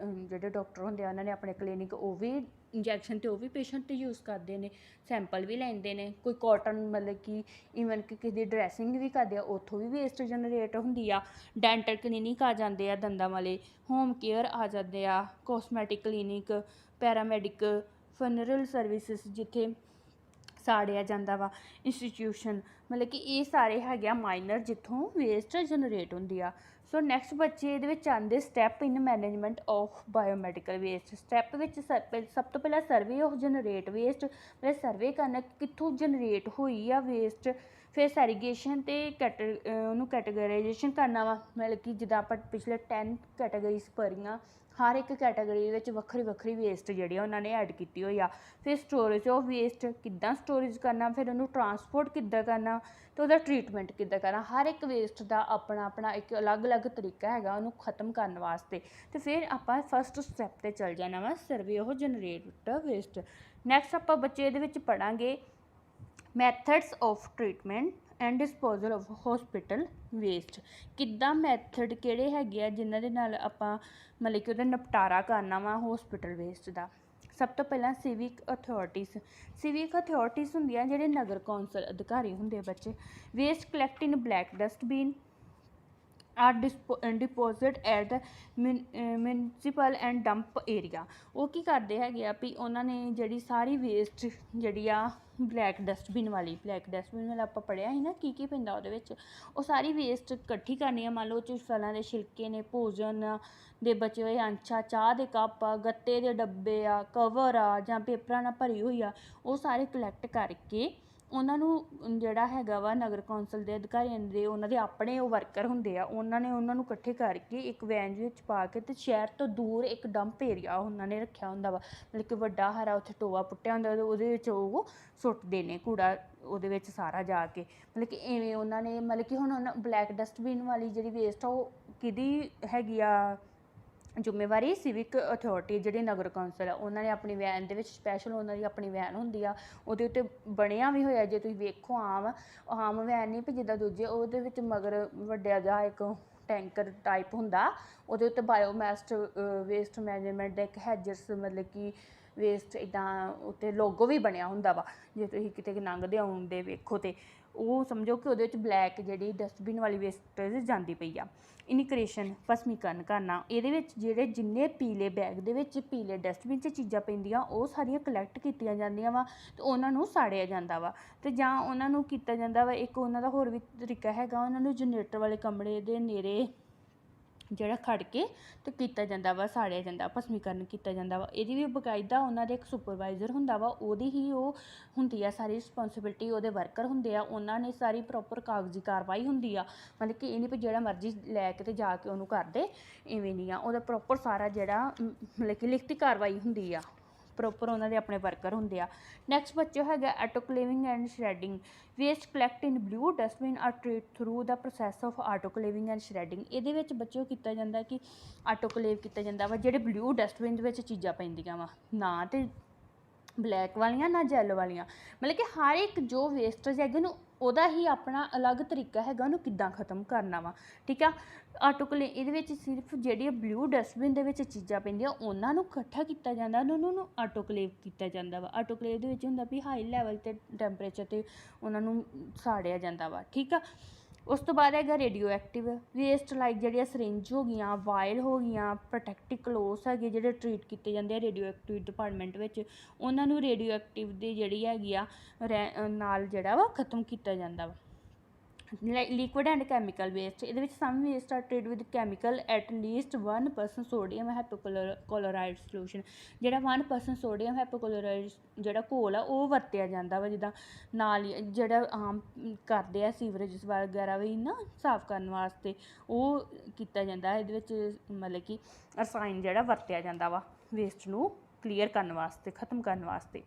ਜਿਹੜੇ ਡਾਕਟਰ ਹੁੰਦੇ ਆ ਉਹਨਾਂ ਨੇ ਆਪਣੇ ਕਲੀਨਿਕ, ਉਹ ਵੀ ਇੰਜੈਕਸ਼ਨ ਤੇ ਉਹ ਵੀ ਪੇਸ਼ੈਂਟ 'ਤੇ ਯੂਜ਼ ਕਰਦੇ ਨੇ, ਸੈਂਪਲ ਵੀ ਲੈਂਦੇ ਨੇ, ਕੋਈ ਕਾਟਨ ਮਤਲਬ ਕਿ ਈਵਨ ਕਿ ਕਿਸੇ ਦੀ ਡਰੈਸਿੰਗ ਵੀ ਕਰਦੇ ਆ, ਉੱਥੋਂ ਵੀ ਵੇਸਟ ਜਨਰੇਟ ਹੁੰਦੀ ਆ। ਡੈਂਟਲ ਕਲੀਨਿਕ ਆ ਜਾਂਦੇ ਆ ਦੰਦਾਂ ਵਾਲੇ, ਹੋਮ ਕੇਅਰ ਆ ਜਾਂਦੇ ਆ, ਕੋਸਮੈਟਿਕ ਕਲੀਨਿਕ, ਪੈਰਾਮੈਡਿਕ, ਫਨਰਲ ਸਰਵਿਸਿਸ ਜਿੱਥੇ ਸਾੜਿਆ ਜਾਂਦਾ ਵਾ, ਇੰਸਟੀਟਿਊਸ਼ਨ, ਮਤਲਬ ਕਿ ਇਹ ਸਾਰੇ ਹੈਗੇ ਆ ਮਾਈਨਰ ਜਿੱਥੋਂ ਵੇਸਟ ਜਨਰੇਟ ਹੁੰਦੀ ਆ। ਸੋ ਨੈਕਸਟ ਬੱਚੇ ਇਹਦੇ ਵਿੱਚ ਆਉਂਦੇ step in management of biomedical waste. Step ਵਿੱਚ ਸਭ ਤੋਂ ਪਹਿਲਾਂ ਸਰਵੇ ਆਫ ਜਨਰੇਟ ਵੇਸਟ, ਮਤਲਬ ਸਰਵੇ ਕਰਨਾ ਕਿੱਥੋਂ ਜਨਰੇਟ ਹੋਈ ਆ ਵੇਸਟ। ਫਿਰ ਸੈਰੀਗੇਸ਼ਨ ਅਤੇ ਉਹਨੂੰ ਕੈਟੇਗਰਾਈਜੇਸ਼ਨ ਕਰਨਾ ਵਾ, ਮਤਲਬ ਕਿ ਜਿੱਦਾਂ ਆਪਾਂ ਪਿਛਲੇ 10 ਕੈਟਾਗਰੀਜ਼ ਪੜ੍ਹੀਆਂ, ਹਰ ਇੱਕ ਕੈਟਾਗਰੀ ਵਿੱਚ ਵੱਖਰੀ ਵੇਸਟ ਜਿਹੜੀ ਆ ਉਹਨਾਂ ਨੇ ਐਡ ਕੀਤੀ ਹੋਈ ਆ। ਫਿਰ ਸਟੋਰੇਜ ਆਫ ਵੇਸਟ, ਕਿੱਦਾਂ ਸਟੋਰੇਜ ਕਰਨਾ, ਫਿਰ ਉਹਨੂੰ ਟਰਾਂਸਪੋਰਟ ਕਿੱਦਾਂ ਕਰਨਾ, ਅਤੇ ਉਹਦਾ ਟਰੀਟਮੈਂਟ ਕਿੱਦਾਂ ਕਰਨਾ। ਹਰ ਇੱਕ ਵੇਸਟ ਦਾ ਆਪਣਾ ਇੱਕ ਅਲੱਗ ਤਰੀਕਾ ਹੈਗਾ ਉਹਨੂੰ ਖ਼ਤਮ ਕਰਨ ਵਾਸਤੇ। ਅਤੇ ਫਿਰ ਆਪਾਂ ਫਸਟ ਸਟੈਪ 'ਤੇ ਚੱਲ ਜਾਣਾ ਵਾ, ਸਰਵੇ ਉਹ ਜਨਰੇਟ ਵੇਸਟ। ਨੈਕਸਟ ਆਪਾਂ ਬੱਚੇ ਇਹਦੇ ਵਿੱਚ ਪੜ੍ਹਾਂਗੇ methods of treatment and disposal of hospital waste. ਕਿੱਦਾਂ ਮੈਥਡ ਕਿਹੜੇ ਹੈਗੇ ਆ ਜਿਨ੍ਹਾਂ ਦੇ ਨਾਲ ਆਪਾਂ ਮਤਲਬ ਕਿ ਉਹਦਾ ਨਿਪਟਾਰਾ ਕਰਨਾ ਵਾ ਹੌਸਪੀਟਲ ਵੇਸਟ ਦਾ। ਸਭ ਤੋਂ ਪਹਿਲਾਂ ਸਿਵਿਕ ਅਥਾਰਟੀਜ਼ ਹੁੰਦੀਆਂ ਜਿਹੜੇ ਨਗਰ ਕੌਂਸਲ ਅਧਿਕਾਰੀ ਹੁੰਦੇ ਆ ਬੱਚੇ। Waste collect in black dustbin or deposit at the municipal and dump area. ਉਹ ਕੀ ਕਰਦੇ ਹੈਗੇ ਆ ਵੀ ਉਹਨਾਂ ਨੇ ਜਿਹੜੀ ਸਾਰੀ ਵੇਸਟ ਜਿਹੜੀ ਆ ਬਲੈਕ ਡਸਟਬਿਨ ਵਾਲੀ ਆਪਾਂ ਪੜ੍ਹਿਆ ਸੀ ਨਾ ਕੀ ਪੈਂਦਾ ਉਹਦੇ ਵਿੱਚ, ਉਹ ਸਾਰੀ ਵੇਸਟ ਇਕੱਠੀ ਕਰਨੀ ਆ। ਮੰਨ ਲਓ ਉਹ 'ਚ ਫਲਾਂ ਦੇ ਛਿਲਕੇ ਨੇ, ਭੋਜਨ ਦੇ ਬਚੇ ਹੋਏ ਅੰਸ਼ ਆ, ਚਾਹ ਦੇ ਕੱਪ ਆ, ਗੱਤੇ ਦੇ ਡੱਬੇ ਆ, ਕਵਰ ਆ, ਜਾਂ ਪੇਪਰਾਂ ਨਾਲ ਭਰੀ ਹੋਈ ਆ, ਉਹ ਸਾਰੇ ਕਲੈਕਟ ਕਰਕੇ ਉਹਨਾਂ ਨੂੰ ਜਿਹੜਾ ਹੈਗਾ ਵਾ ਨਗਰ ਕੌਂਸਲ ਦੇ ਅਧਿਕਾਰੀਆਂ ਦੇ ਉਹਨਾਂ ਦੇ ਆਪਣੇ ਉਹ ਵਰਕਰ ਹੁੰਦੇ ਆ, ਉਹਨਾਂ ਨੇ ਉਹਨਾਂ ਨੂੰ ਇਕੱਠੇ ਕਰਕੇ ਇੱਕ ਵੈਨ ਵਿੱਚ ਪਾ ਕੇ ਅਤੇ ਸ਼ਹਿਰ ਤੋਂ ਦੂਰ ਇੱਕ ਡੰਪ ਏਰੀਆ ਉਹਨਾਂ ਨੇ ਰੱਖਿਆ ਹੁੰਦਾ ਵਾ, ਮਤਲਬ ਕਿ ਵੱਡਾ ਹਰਾ ਉੱਥੇ ਟੋਆ ਪੁੱਟਿਆ ਹੁੰਦਾ, ਉਹਦੇ ਵਿੱਚ ਉਹ ਸੁੱਟਦੇ ਨੇ ਕੂੜਾ ਉਹਦੇ ਵਿੱਚ ਸਾਰਾ ਜਾ ਕੇ। ਮਤਲਬ ਕਿ ਇਵੇਂ ਉਹਨਾਂ ਨੇ ਮਤਲਬ ਕਿ ਹੁਣ ਬਲੈਕ ਡਸਟਬਿਨ ਵਾਲੀ ਜਿਹੜੀ ਵੇਸਟ ਆ ਉਹ ਕਿਹਦੀ ਹੈਗੀ ਆ ਜ਼ਿੰਮੇਵਾਰੀ, ਸਿਵਿਕ ਅਥਾਰਟੀ ਜਿਹੜੀ ਨਗਰ ਕੌਂਸਲ ਆ ਉਹਨਾਂ ਨੇ ਆਪਣੀ ਵੈਨ ਦੇ ਵਿੱਚ, ਸਪੈਸ਼ਲ ਉਹਨਾਂ ਦੀ ਆਪਣੀ ਵੈਨ ਹੁੰਦੀ ਆ, ਉਹਦੇ ਉੱਤੇ ਬਣਿਆ ਵੀ ਹੋਇਆ ਜੇ ਤੁਸੀਂ ਵੇਖੋ ਆਮ ਵੈਨ ਨਹੀਂ ਵੀ ਜਿੱਦਾਂ ਦੂਜੇ, ਉਹਦੇ ਵਿੱਚ ਮਗਰ ਵੱਡਾ ਜਿਹਾ ਇੱਕ ਟੈਂਕਰ ਟਾਈਪ ਹੁੰਦਾ, ਉਹਦੇ ਉੱਤੇ ਬਾਇਓਮੈਸਟ ਵੇਸਟ ਮੈਨੇਜਮੈਂਟ ਦਾ ਇੱਕ ਹੈਜਰਸ ਮਤਲਬ ਕਿ ਵੇਸਟ ਇੱਦਾਂ ਉੱਤੇ ਲੋਗੋ ਵੀ ਬਣਿਆ ਹੁੰਦਾ ਵਾ, ਜੇ ਤੁਸੀਂ ਕਿਤੇ ਲੰਘਦੇ ਆਉਂਦੇ ਵੇਖੋ ਤਾਂ ਉਹ ਸਮਝੋ ਕਿ ਉਹਦੇ ਵਿੱਚ ਬਲੈਕ ਜਿਹੜੀ ਡਸਟਬਿਨ ਵਾਲੀ ਵੇਸਟੇਜ ਜਾਂਦੀ ਪਈ ਆ। ਇਨਕ੍ਰੇਸ਼ਨ ਭਸਮੀਕਰਨ ਕਰਨਾ, ਇਹਦੇ ਵਿੱਚ ਜਿਹੜੇ ਜਿੰਨੇ ਪੀਲੇ ਬੈਗ ਦੇ ਵਿੱਚ ਪੀਲੇ ਡਸਟਬਿਨ 'ਚ ਚੀਜ਼ਾਂ ਪੈਂਦੀਆਂ ਉਹ ਸਾਰੀਆਂ ਕਲੈਕਟ ਕੀਤੀਆਂ ਜਾਂਦੀਆਂ ਵਾ ਅਤੇ ਉਹਨਾਂ ਨੂੰ ਸਾੜਿਆ ਜਾਂਦਾ ਵਾ, ਅਤੇ ਜਾਂ ਉਹਨਾਂ ਨੂੰ ਕੀਤਾ ਜਾਂਦਾ ਵਾ। ਇੱਕ ਉਹਨਾਂ ਦਾ ਹੋਰ ਵੀ ਤਰੀਕਾ ਹੈਗਾ, ਉਹਨਾਂ ਨੂੰ ਜਨਰੇਟਰ ਵਾਲੇ ਕਮਰੇ ਦੇ ਨੇੜੇ ਜਿਹੜਾ ਖੜ੍ਹ ਕੇ ਅਤੇ ਕੀਤਾ ਜਾਂਦਾ ਵਾ, ਸਾੜਿਆ ਜਾਂਦਾ, ਭਸਮੀਕਰਨ ਕੀਤਾ ਜਾਂਦਾ ਵਾ। ਇਹਦੀ ਵੀ ਬਕਾਇਦਾ ਉਹਨਾਂ ਦੇ ਇੱਕ ਸੁਪਰਵਾਈਜ਼ਰ ਹੁੰਦਾ ਵਾ, ਉਹਦੀ ਹੀ ਉਹ ਹੁੰਦੀ ਆ ਸਾਰੀ ਰਿਸਪੋਂਸੀਬਿਲਿਟੀ, ਉਹਦੇ ਵਰਕਰ ਹੁੰਦੇ ਆ, ਉਹਨਾਂ ਨੇ ਸਾਰੀ ਪ੍ਰੋਪਰ ਕਾਗਜ਼ੀ ਕਾਰਵਾਈ ਹੁੰਦੀ ਆ। ਮਤਲਬ ਕਿ ਇਹ ਨਹੀਂ ਵੀ ਜਿਹੜਾ ਮਰਜ਼ੀ ਲੈ ਕੇ ਅਤੇ ਜਾ ਕੇ ਉਹਨੂੰ ਕਰਦੇ, ਇਵੇਂ ਨਹੀਂ ਆ, ਉਹਦਾ ਪ੍ਰੋਪਰ ਸਾਰਾ ਜਿਹੜਾ ਮਤਲਬ ਕਿ ਲਿਖਤੀ ਕਾਰਵਾਈ ਹੁੰਦੀ ਆ, ਪ੍ਰੋਪਰ ਉਹਨਾਂ ਦੇ ਆਪਣੇ ਵਰਕਰ ਹੁੰਦੇ ਆ। ਨੈਕਸਟ ਬੱਚੇ ਹੈਗਾ autoclaving and shredding. Waste collect in blue dustbin are treat through the process of autoclaving and shredding. ਇਹਦੇ ਵਿੱਚ ਬੱਚੇ ਕੀਤਾ ਜਾਂਦਾ ਕਿ ਆਟੋਕਲੇਵ ਕੀਤਾ ਜਾਂਦਾ ਵਾ, ਜਿਹੜੇ ਬਲੂ ਡਸਟਬਿਨ ਦੇ ਵਿੱਚ ਚੀਜ਼ਾਂ ਪੈਂਦੀਆਂ ਵਾ, ਨਾ ਤੇ ਬਲੈਕ ਵਾਲੀਆਂ ਨਾ ਜੈਲ ਵਾਲੀਆਂ, ਮਤਲਬ ਕਿ ਹਰ ਇੱਕ ਜੋ ਵੇਸਟੇਜ ਹੈਗੇ ਉਹਨੂੰ ਉਹਦਾ ਹੀ ਆਪਣਾ ਅਲੱਗ ਤਰੀਕਾ ਹੈਗਾ ਉਹਨੂੰ ਕਿੱਦਾਂ ਖ਼ਤਮ ਕਰਨਾ ਵਾ, ਠੀਕ ਆ। ਇਹਦੇ ਵਿੱਚ ਸਿਰਫ ਜਿਹੜੀ ਬਲੂ ਡਸਟਬਿਨ ਦੇ ਵਿੱਚ ਚੀਜ਼ਾਂ ਪੈਂਦੀਆਂ ਉਹਨਾਂ ਨੂੰ ਇਕੱਠਾ ਕੀਤਾ ਜਾਂਦਾ, ਉਹਨਾਂ ਨੂੰ ਆਟੋਕਲੇਵ ਕੀਤਾ ਜਾਂਦਾ ਵਾ। ਆਟੋਕਲੇਵ ਦੇ ਵਿੱਚ ਹੁੰਦਾ ਵੀ ਹਾਈ ਲੈਵਲ 'ਤੇ ਟੈਂਪਰੇਚਰ 'ਤੇ ਉਹਨਾਂ ਨੂੰ ਸਾੜਿਆ ਜਾਂਦਾ ਵਾ, ਠੀਕ ਆ। ਉਸ ਤੋਂ ਬਾਅਦ ਹੈਗਾ ਰੇਡੀਓ ਐਕਟਿਵ ਵੇਸਟ, ਲਾਈਕ ਜਿਹੜੀਆਂ ਸਰਿੰਜ ਹੋ ਗਈਆਂ, ਵਾਇਲ ਹੋ ਗਈਆਂ, ਪ੍ਰੋਟੈਕਟਿਵ ਕਲੋਥ ਹੈਗੇ ਜਿਹੜੇ ਟਰੀਟ ਕੀਤੇ ਜਾਂਦੇ ਆ ਰੇਡੀਓ ਐਕਟਿਵ ਡਿਪਾਰਟਮੈਂਟ ਵਿੱਚ, ਉਹਨਾਂ ਨੂੰ ਰੇਡੀਓ ਐਕਟਿਵ ਦੀ ਜਿਹੜੀ ਹੈਗੀ ਆ ਨਾਲ ਜਿਹੜਾ ਵਾ ਖ਼ਤਮ ਕੀਤਾ ਜਾਂਦਾ ਵਾ। ਲਿਕੁਇਡ ਐਂਡ ਕੈਮੀਕਲ ਵੇਸਟ, ਇਹਦੇ ਵਿੱਚ some waste are treat with chemical at least 1% sodium hypochloride solution. ਜਿਹੜਾ 1% ਸੋਡੀਅਮ ਹਾਈਪੋਕਲੋਰਾਈਡ ਜਿਹੜਾ ਘੋਲ ਆ ਉਹ ਵਰਤਿਆ ਜਾਂਦਾ ਵਾ, ਜਿੱਦਾਂ ਨਾਲ ਹੀ ਜਿਹੜਾ ਆਮ ਕਰਦੇ ਆ ਸੀਵਰੇਜ ਵਗੈਰਾ ਵੀ ਨਾ ਸਾਫ਼ ਕਰਨ ਵਾਸਤੇ, ਉਹ ਕੀਤਾ ਜਾਂਦਾ। ਇਹਦੇ ਵਿੱਚ ਮਤਲਬ ਕਿ ਰਸਾਇਣ ਜਿਹੜਾ ਵਰਤਿਆ ਜਾਂਦਾ ਵਾ ਵੇਸਟ ਨੂੰ ਕਲੀਅਰ ਕਰਨ ਵਾਸਤੇ, ਖ਼ਤਮ ਕਰਨ ਵਾਸਤੇ।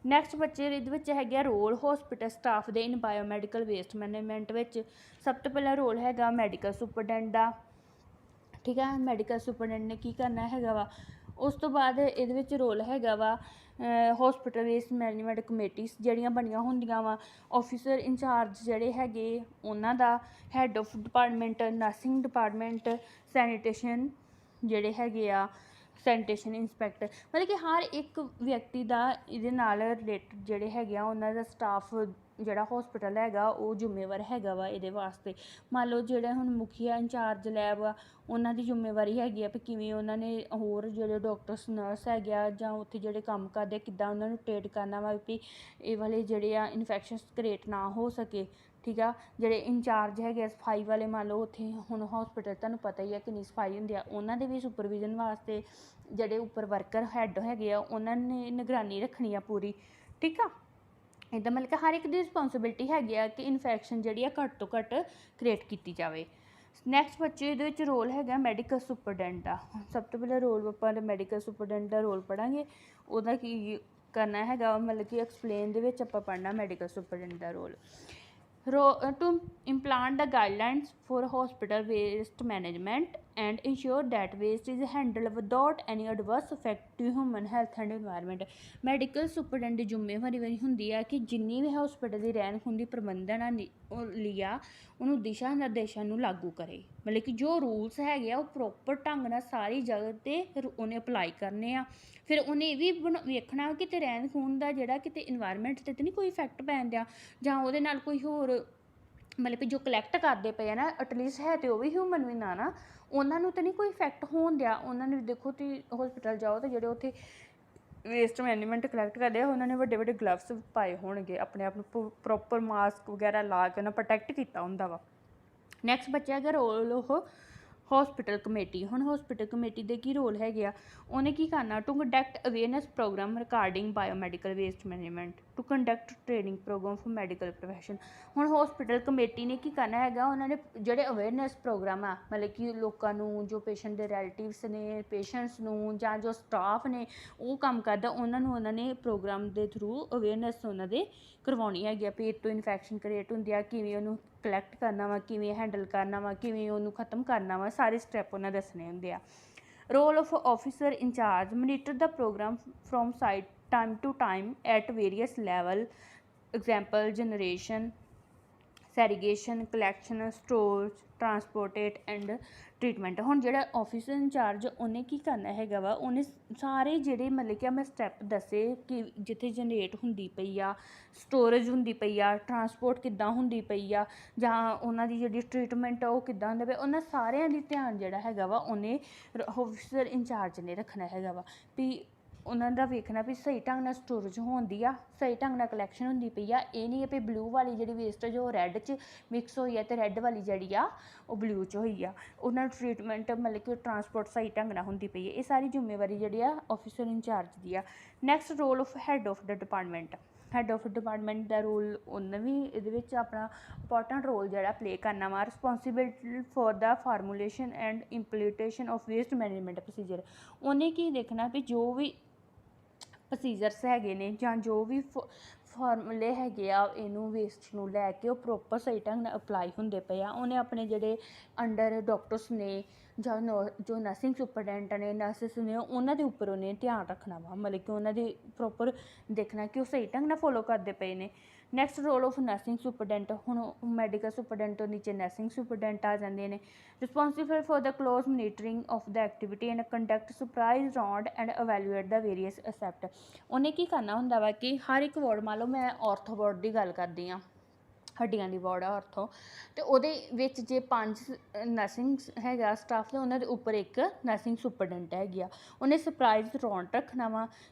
ਨੈਕਸਟ ਬੱਚੇ ਇਹਦੇ ਵਿੱਚ ਹੈਗਾ ਰੋਲ ਹੌਸਪੀਟਲ ਸਟਾਫ ਦੇ ਇਨ ਬਾਇਓਮੈਡੀਕਲ ਵੇਸਟ ਮੈਨੇਜਮੈਂਟ ਵਿੱਚ। ਸਭ ਤੋਂ ਪਹਿਲਾਂ ਰੋਲ ਹੈਗਾ ਮੈਡੀਕਲ ਸੁਪਰਡੈਂਟ ਦਾ, ਠੀਕ ਹੈ। ਮੈਡੀਕਲ ਸੁਪਰਡੈਂਟ ਨੇ ਕੀ ਕਰਨਾ ਹੈਗਾ ਵਾ। ਉਸ ਤੋਂ ਬਾਅਦ ਇਹਦੇ ਵਿੱਚ ਰੋਲ ਹੈਗਾ ਵਾ ਹੌਸਪੀਟਲ ਵੇਸਟ ਮੈਨੇਜਮੈਂਟ ਕਮੇਟੀਜ਼ ਜਿਹੜੀਆਂ ਬਣੀਆਂ ਹੁੰਦੀਆਂ ਵਾ। ਆਫਿਸਰ ਇੰਚਾਰਜ ਜਿਹੜੇ ਹੈਗੇ ਉਹਨਾਂ ਦਾ, head of department, nursing department, sanitation ਜਿਹੜੇ ਹੈਗੇ ਆ, ਸੈਨੀਟੇਸ਼ਨ ਇੰਸਪੈਕਟਰ, ਮਤਲਬ ਕਿ ਹਰ ਇੱਕ ਵਿਅਕਤੀ ਦਾ ਇਹਦੇ ਨਾਲ ਰਿਲੇਟਡ ਜਿਹੜੇ ਹੈਗੇ ਆ ਉਹਨਾਂ ਦਾ ਸਟਾਫ ਜਿਹੜਾ ਹੌਸਪੀਟਲ ਹੈਗਾ ਉਹ ਜ਼ਿੰਮੇਵਾਰ ਹੈਗਾ ਵਾ ਇਹਦੇ ਵਾਸਤੇ। ਮੰਨ ਲਓ ਜਿਹੜੇ ਹੁਣ ਮੁਖੀਆ ਇੰਚਾਰਜ ਲੈਬ ਆ, ਉਹਨਾਂ ਦੀ ਜ਼ਿੰਮੇਵਾਰੀ ਹੈਗੀ ਆ ਵੀ ਕਿਵੇਂ ਉਹਨਾਂ ਨੇ ਹੋਰ ਜਿਹੜੇ ਡਾਕਟਰਸ ਨਰਸ ਹੈਗੇ ਆ ਜਾਂ ਉੱਥੇ ਜਿਹੜੇ ਕੰਮ ਕਰਦੇ ਕਿੱਦਾਂ ਉਹਨਾਂ ਨੂੰ ਟ੍ਰੀਟ ਕਰਨਾ ਵਾ ਵੀ ਇਹ ਵਾਲੇ ਜਿਹੜੇ ਆ ਇਨਫੈਕਸ਼ਨਸ ਕ੍ਰੀਏਟ ਨਾ ਹੋ ਸਕੇ, ਠੀਕ ਆ। ਜਿਹੜੇ ਇੰਚਾਰਜ ਹੈਗੇ ਸਫਾਈ ਵਾਲੇ, ਮੰਨ ਲਓ ਉੱਥੇ ਹੁਣ ਹੌਸਪੀਟਲ ਤੁਹਾਨੂੰ ਪਤਾ ਹੀ ਆ ਕਿੰਨੀ ਸਫਾਈ ਹੁੰਦੀ ਆ, ਉਹਨਾਂ ਦੇ ਵੀ ਸੁਪਰਵਿਜ਼ਨ ਵਾਸਤੇ ਜਿਹੜੇ ਉੱਪਰ ਵਰਕਰ ਹੈੱਡ ਹੈਗੇ ਆ ਉਹਨਾਂ ਨੇ ਨਿਗਰਾਨੀ ਰੱਖਣੀ ਆ ਪੂਰੀ, ਠੀਕ ਆ। ਇੱਦਾਂ ਮਤਲਬ ਕਿ ਹਰ ਇੱਕ ਦੀ ਰਿਸਪੋਂਸੀਬਿਲਿਟੀ ਹੈਗੀ ਆ ਕਿ ਇਨਫੈਕਸ਼ਨ ਜਿਹੜੀ ਆ ਘੱਟ ਤੋਂ ਘੱਟ ਕ੍ਰੀਏਟ ਕੀਤੀ ਜਾਵੇ। ਨੈਕਸਟ ਬੱਚੇ ਇਹਦੇ ਵਿੱਚ ਰੋਲ ਹੈਗਾ ਮੈਡੀਕਲ ਸੁਪਰਡੈਂਟ ਦਾ। ਸਭ ਤੋਂ ਪਹਿਲਾਂ ਰੋਲ ਆਪਾਂ ਮੈਡੀਕਲ ਸੁਪਰਡੈਂਟ ਦਾ ਰੋਲ ਪੜ੍ਹਾਂਗੇ, ਉਹਦਾ ਕੀ ਕਰਨਾ ਹੈਗਾ, ਮਤਲਬ ਕਿ ਐਕਸਪਲੇਨ ਦੇ ਵਿੱਚ ਆਪਾਂ ਪੜ੍ਹਨਾ ਮੈਡੀਕਲ ਸੁਪਰਡੈਂਟ ਦਾ role. To implement the guidelines for hospital waste management and ensure that waste is handled without any adverse effect to human health and environment। Medical superintendent ਦੀ ਜ਼ਿੰਮੇਵਾਰੀ ਹੁੰਦੀ ਹੈ ਕਿ ਜਿੰਨੀ ਵੀ ਹਸਪੀਟਲ ਦੀ ਰਹਿੰਦ ਖੂੰਹਦ ਦੀ ਪ੍ਰਬੰਧਨ ਲਈ ਆ ਉਹਨੂੰ ਦਿਸ਼ਾ ਨਿਰਦੇਸ਼ਾਂ ਨੂੰ ਲਾਗੂ ਕਰੇ, ਮਤਲਬ ਕਿ ਜੋ ਰੂਲਸ ਹੈਗੇ ਆ ਉਹ ਪ੍ਰੋਪਰ ਢੰਗ ਨਾਲ ਸਾਰੀ ਜਗ੍ਹਾ 'ਤੇ ਉਹਨੇ ਅਪਲਾਈ ਕਰਨੇ ਆ। ਫਿਰ ਉਹਨੇ ਇਹ ਵੀ ਵੇਖਣਾ ਕਿਤੇ ਰਹਿੰਦ ਖੂੰਹਦ ਦਾ ਜਿਹੜਾ ਕਿਤੇ ਇਨਵਾਇਰਮੈਂਟ 'ਤੇ ਤਾਂ ਨਹੀਂ ਕੋਈ ਇਫੈਕਟ ਪੈਣ ਦਿਆ, ਜਾਂ ਉਹਦੇ ਨਾਲ ਕੋਈ ਹੋਰ ਮਤਲਬ ਕਿ ਜੋ ਕਲੈਕਟ ਕਰਦੇ ਪਏ ਆ ਨਾ ਐਟਲੀਸਟ ਹੈ ਤੇ ਉਹ ਵੀ ਹਿਊਮਨ ਵੀ ਨਾ ਉਹਨਾਂ ਨੂੰ ਤਾਂ ਨਹੀਂ ਕੋਈ ਇਫੈਕਟ ਹੋਣ ਦਿਆ। ਉਹਨਾਂ ਨੇ ਦੇਖੋ ਤੁਸੀਂ ਹਸਪੀਟਲ ਜਾਓ ਤਾਂ ਜਿਹੜੇ ਉੱਥੇ ਵੇਸਟ ਮੈਨੇਜਮੈਂਟ ਕਲੈਕਟ ਕਰਦੇ ਆ ਉਹਨਾਂ ਨੇ ਵੱਡੇ ਵੱਡੇ ਗਲਵਸ ਪਾਏ ਹੋਣਗੇ, ਆਪਣੇ ਆਪ ਨੂੰ ਪ੍ਰੋਪਰ ਮਾਸਕ ਵਗੈਰਾ ਲਾ ਕੇ ਉਹਨਾਂ ਪ੍ਰੋਟੈਕਟ ਕੀਤਾ ਹੁੰਦਾ ਵਾ। ਨੈਕਸਟ ਬੱਚਾ ਹੈਗਾ ਰੋਲ ਉਹ ਹੌਸਪੀਟਲ ਕਮੇਟੀ। ਹੁਣ ਹੌਸਪੀਟਲ ਕਮੇਟੀ ਦੇ ਕੀ ਰੋਲ ਹੈਗੇ ਆ, ਉਹਨੇ ਕੀ ਕਰਨਾ to conduct awareness programme regarding biomedical waste management, to conduct training programme for medical profession. ਹੁਣ ਹੌਸਪੀਟਲ ਕਮੇਟੀ ਨੇ ਕੀ ਕਰਨਾ ਹੈਗਾ, ਉਹਨਾਂ ਨੇ ਜਿਹੜੇ ਅਵੇਅਰਨੈਸ ਪ੍ਰੋਗਰਾਮ ਆ ਮਤਲਬ ਕਿ ਲੋਕਾਂ ਨੂੰ, ਜੋ ਪੇਸ਼ੈਂਟ ਦੇ ਰਿਲੇਟਿਵਸ ਨੇ, ਪੇਸ਼ੈਂਟਸ ਨੂੰ ਜਾਂ ਜੋ ਸਟਾਫ ਨੇ ਉਹ ਕੰਮ ਕਰਦਾ ਉਹਨਾਂ ਨੂੰ ਉਹਨਾਂ ਨੇ ਪ੍ਰੋਗਰਾਮ ਦੇ ਥਰੂ ਅਵੇਅਰਨੈਸ ਉਹਨਾਂ ਦੇ ਕਰਵਾਉਣੀ ਹੈਗੀ ਆ। ਪੇਟ ਤੋਂ ਇਨਫੈਕਸ਼ਨ ਕ੍ਰੀਏਟ ਹੁੰਦੀ ਆ, ਕਿਵੇਂ ਉਹਨੂੰ ਕਲੈਕਟ ਕਰਨਾ ਵਾ, ਕਿਵੇਂ ਹੈਂਡਲ ਕਰਨਾ ਵਾ, ਕਿਵੇਂ ਉਹਨੂੰ ਖ਼ਤਮ ਕਰਨਾ ਵਾ, ਸਾਰੇ ਸਟੈਪ ਉਹਨਾਂ ਦੱਸਣੇ ਹੁੰਦੇ ਆ। Role of officer incharge monitor the programme from site time to time at various level, example generation, segregation, collection, storage, transportate and treatment. ਹੁਣ ਜਿਹੜਾ ਆਫਿਸਰ ਇੰਚਾਰਜ ਉਹਨੇ ਕੀ ਕਰਨਾ ਹੈਗਾ ਵਾ, ਉਹਨੇ ਸਾਰੇ ਜਿਹੜੇ ਮਤਲਬ ਕਿ ਮੈਂ ਸਟੈਪ ਦੱਸੇ ਕਿ ਜਿੱਥੇ ਜਨਰੇਟ ਹੁੰਦੀ ਪਈ ਆ, ਸਟੋਰੇਜ ਹੁੰਦੀ ਪਈ ਆ, ਟਰਾਂਸਪੋਰਟ ਕਿੱਦਾਂ ਹੁੰਦੀ ਪਈ ਆ, ਜਾਂ ਉਹਨਾਂ ਦੀ ਜਿਹੜੀ ਟ੍ਰੀਟਮੈਂਟ ਆ ਉਹ ਕਿੱਦਾਂ ਹੁੰਦਾ ਪਿਆ, ਉਹਨਾਂ ਸਾਰਿਆਂ ਦੀ ਧਿਆਨ ਜਿਹੜਾ ਹੈਗਾ ਵਾ ਉਹਨੇ ਆਫਿਸਰ ਇੰਚਾਰਜ ਨੇ ਰੱਖਣਾ ਹੈਗਾ ਵਾ। ਵੀ ਉਹਨਾਂ ਦਾ ਵੇਖਣਾ ਵੀ ਸਹੀ ਢੰਗ ਨਾਲ ਸਟੋਰੇਜ ਹੁੰਦੀ ਆ, ਸਹੀ ਢੰਗ ਨਾਲ ਕਲੈਕਸ਼ਨ ਹੁੰਦੀ ਪਈ ਆ। ਇਹ ਨਹੀਂ ਹੈ ਵੀ ਬਲੂ ਵਾਲੀ ਜਿਹੜੀ ਵੇਸਟੇਜ ਉਹ ਰੈੱਡ 'ਚ ਮਿਕਸ ਹੋਈ ਆ ਅਤੇ ਰੈੱਡ ਵਾਲੀ ਜਿਹੜੀ ਆ ਉਹ ਬਲੂ 'ਚ ਹੋਈ ਆ। ਉਹਨਾਂ ਨੂੰ ਟਰੀਟਮੈਂਟ ਮਤਲਬ ਕਿ ਟਰਾਂਸਪੋਰਟ ਸਹੀ ਢੰਗ ਨਾਲ ਹੁੰਦੀ ਪਈ ਹੈ। ਇਹ ਸਾਰੀ ਜ਼ਿੰਮੇਵਾਰੀ ਜਿਹੜੀ ਆ ਆਫਿਸਰ ਇੰਚਾਰਜ ਦੀ ਆ। Next role of head of the department. Head of department ਦਾ ਰੋਲ ਉਹਨੇ ਵੀ ਇਹਦੇ ਵਿੱਚ ਆਪਣਾ ਇੰਪੋਰਟੈਂਟ ਰੋਲ ਜਿਹੜਾ ਪਲੇ ਕਰਨਾ ਵਾ। Responsibility for the formulation and implementation of waste management procedure. ਉਹਨੇ ਕੀ ਦੇਖਣਾ ਵੀ ਜੋ ਵੀ ਪ੍ਰੋਸੀਜਰਸ ਹੈਗੇ ਨੇ ਜਾਂ ਜੋ ਵੀ ਫਾਰਮੂਲੇ ਹੈਗੇ ਆ ਇਹਨੂੰ ਵੇਸਟ ਨੂੰ ਲੈ ਕੇ ਉਹ ਪ੍ਰੋਪਰ ਸਹੀ ਢੰਗ ਨਾਲ ਅਪਲਾਈ ਹੁੰਦੇ ਪਏ ਆ। ਉਹਨੇ ਆਪਣੇ ਜਿਹੜੇ ਅੰਡਰ ਡਾਕਟਰਸ ਨੇ ਜਾਂ ਜੋ ਨਰਸਿੰਗ ਸੁਪਰਡੈਂਟ ਨੇ, ਨਰਸਿਸ ਨੇ, ਉਹਨਾਂ ਦੇ ਉੱਪਰ ਉਹਨੇ ਧਿਆਨ ਰੱਖਣਾ ਵਾ, ਮਤਲਬ ਕਿ ਉਹਨਾਂ ਦੀ ਪ੍ਰੋਪਰ ਦੇਖਣਾ ਕਿ ਉਹ ਸਹੀ ਢੰਗ ਨਾਲ ਫੋਲੋ ਕਰਦੇ ਪਏ ਨੇ। Next role of nursing superintendent. ਹੁਣ ਮੈਡੀਕਲ ਸੁਪਰਡੈਂਟ ਤੋਂ ਨੀਚੇ ਨਰਸਿੰਗ ਸੁਪਰਡੈਂਟ ਆ ਜਾਂਦੇ ਨੇ। Responsible for the close monitoring of the activity and conduct supervise round and evaluate the various aspect. ਉਹਨੇ ਕੀ ਕਰਨਾ ਹੁੰਦਾ ਵਾ ਕਿ ਹਰ ਇੱਕ ਵਾਰਡ, ਮੰਨ ਲਓ ਮੈਂ ਔਰਥੋ ਵਾਰਡ ਦੀ ਗੱਲ ਕਰਦੀ ਹਾਂ, ਹੱਡੀਆਂ ਦੀ ਵਾਰਡ ਆ ਔਰਥੋ, ਤੇ ਉਹਦੇ ਵਿੱਚ ਜੇ 5 ਨਰਸਿੰਗ ਹੈਗਾ ਸਟਾਫ ਤੇ ਉਹਨਾਂ ਦੇ ਉੱਪਰ ਇੱਕ ਨਰਸਿੰਗ ਸੁਪਰਡੈਂਟ ਹੈਗੀ ਆ। ਉਹਨੇ ਸਰਪ੍ਰਾਈਜ਼ ਰਾਉਂਡ ਰੱਖਣਾ ਵਾ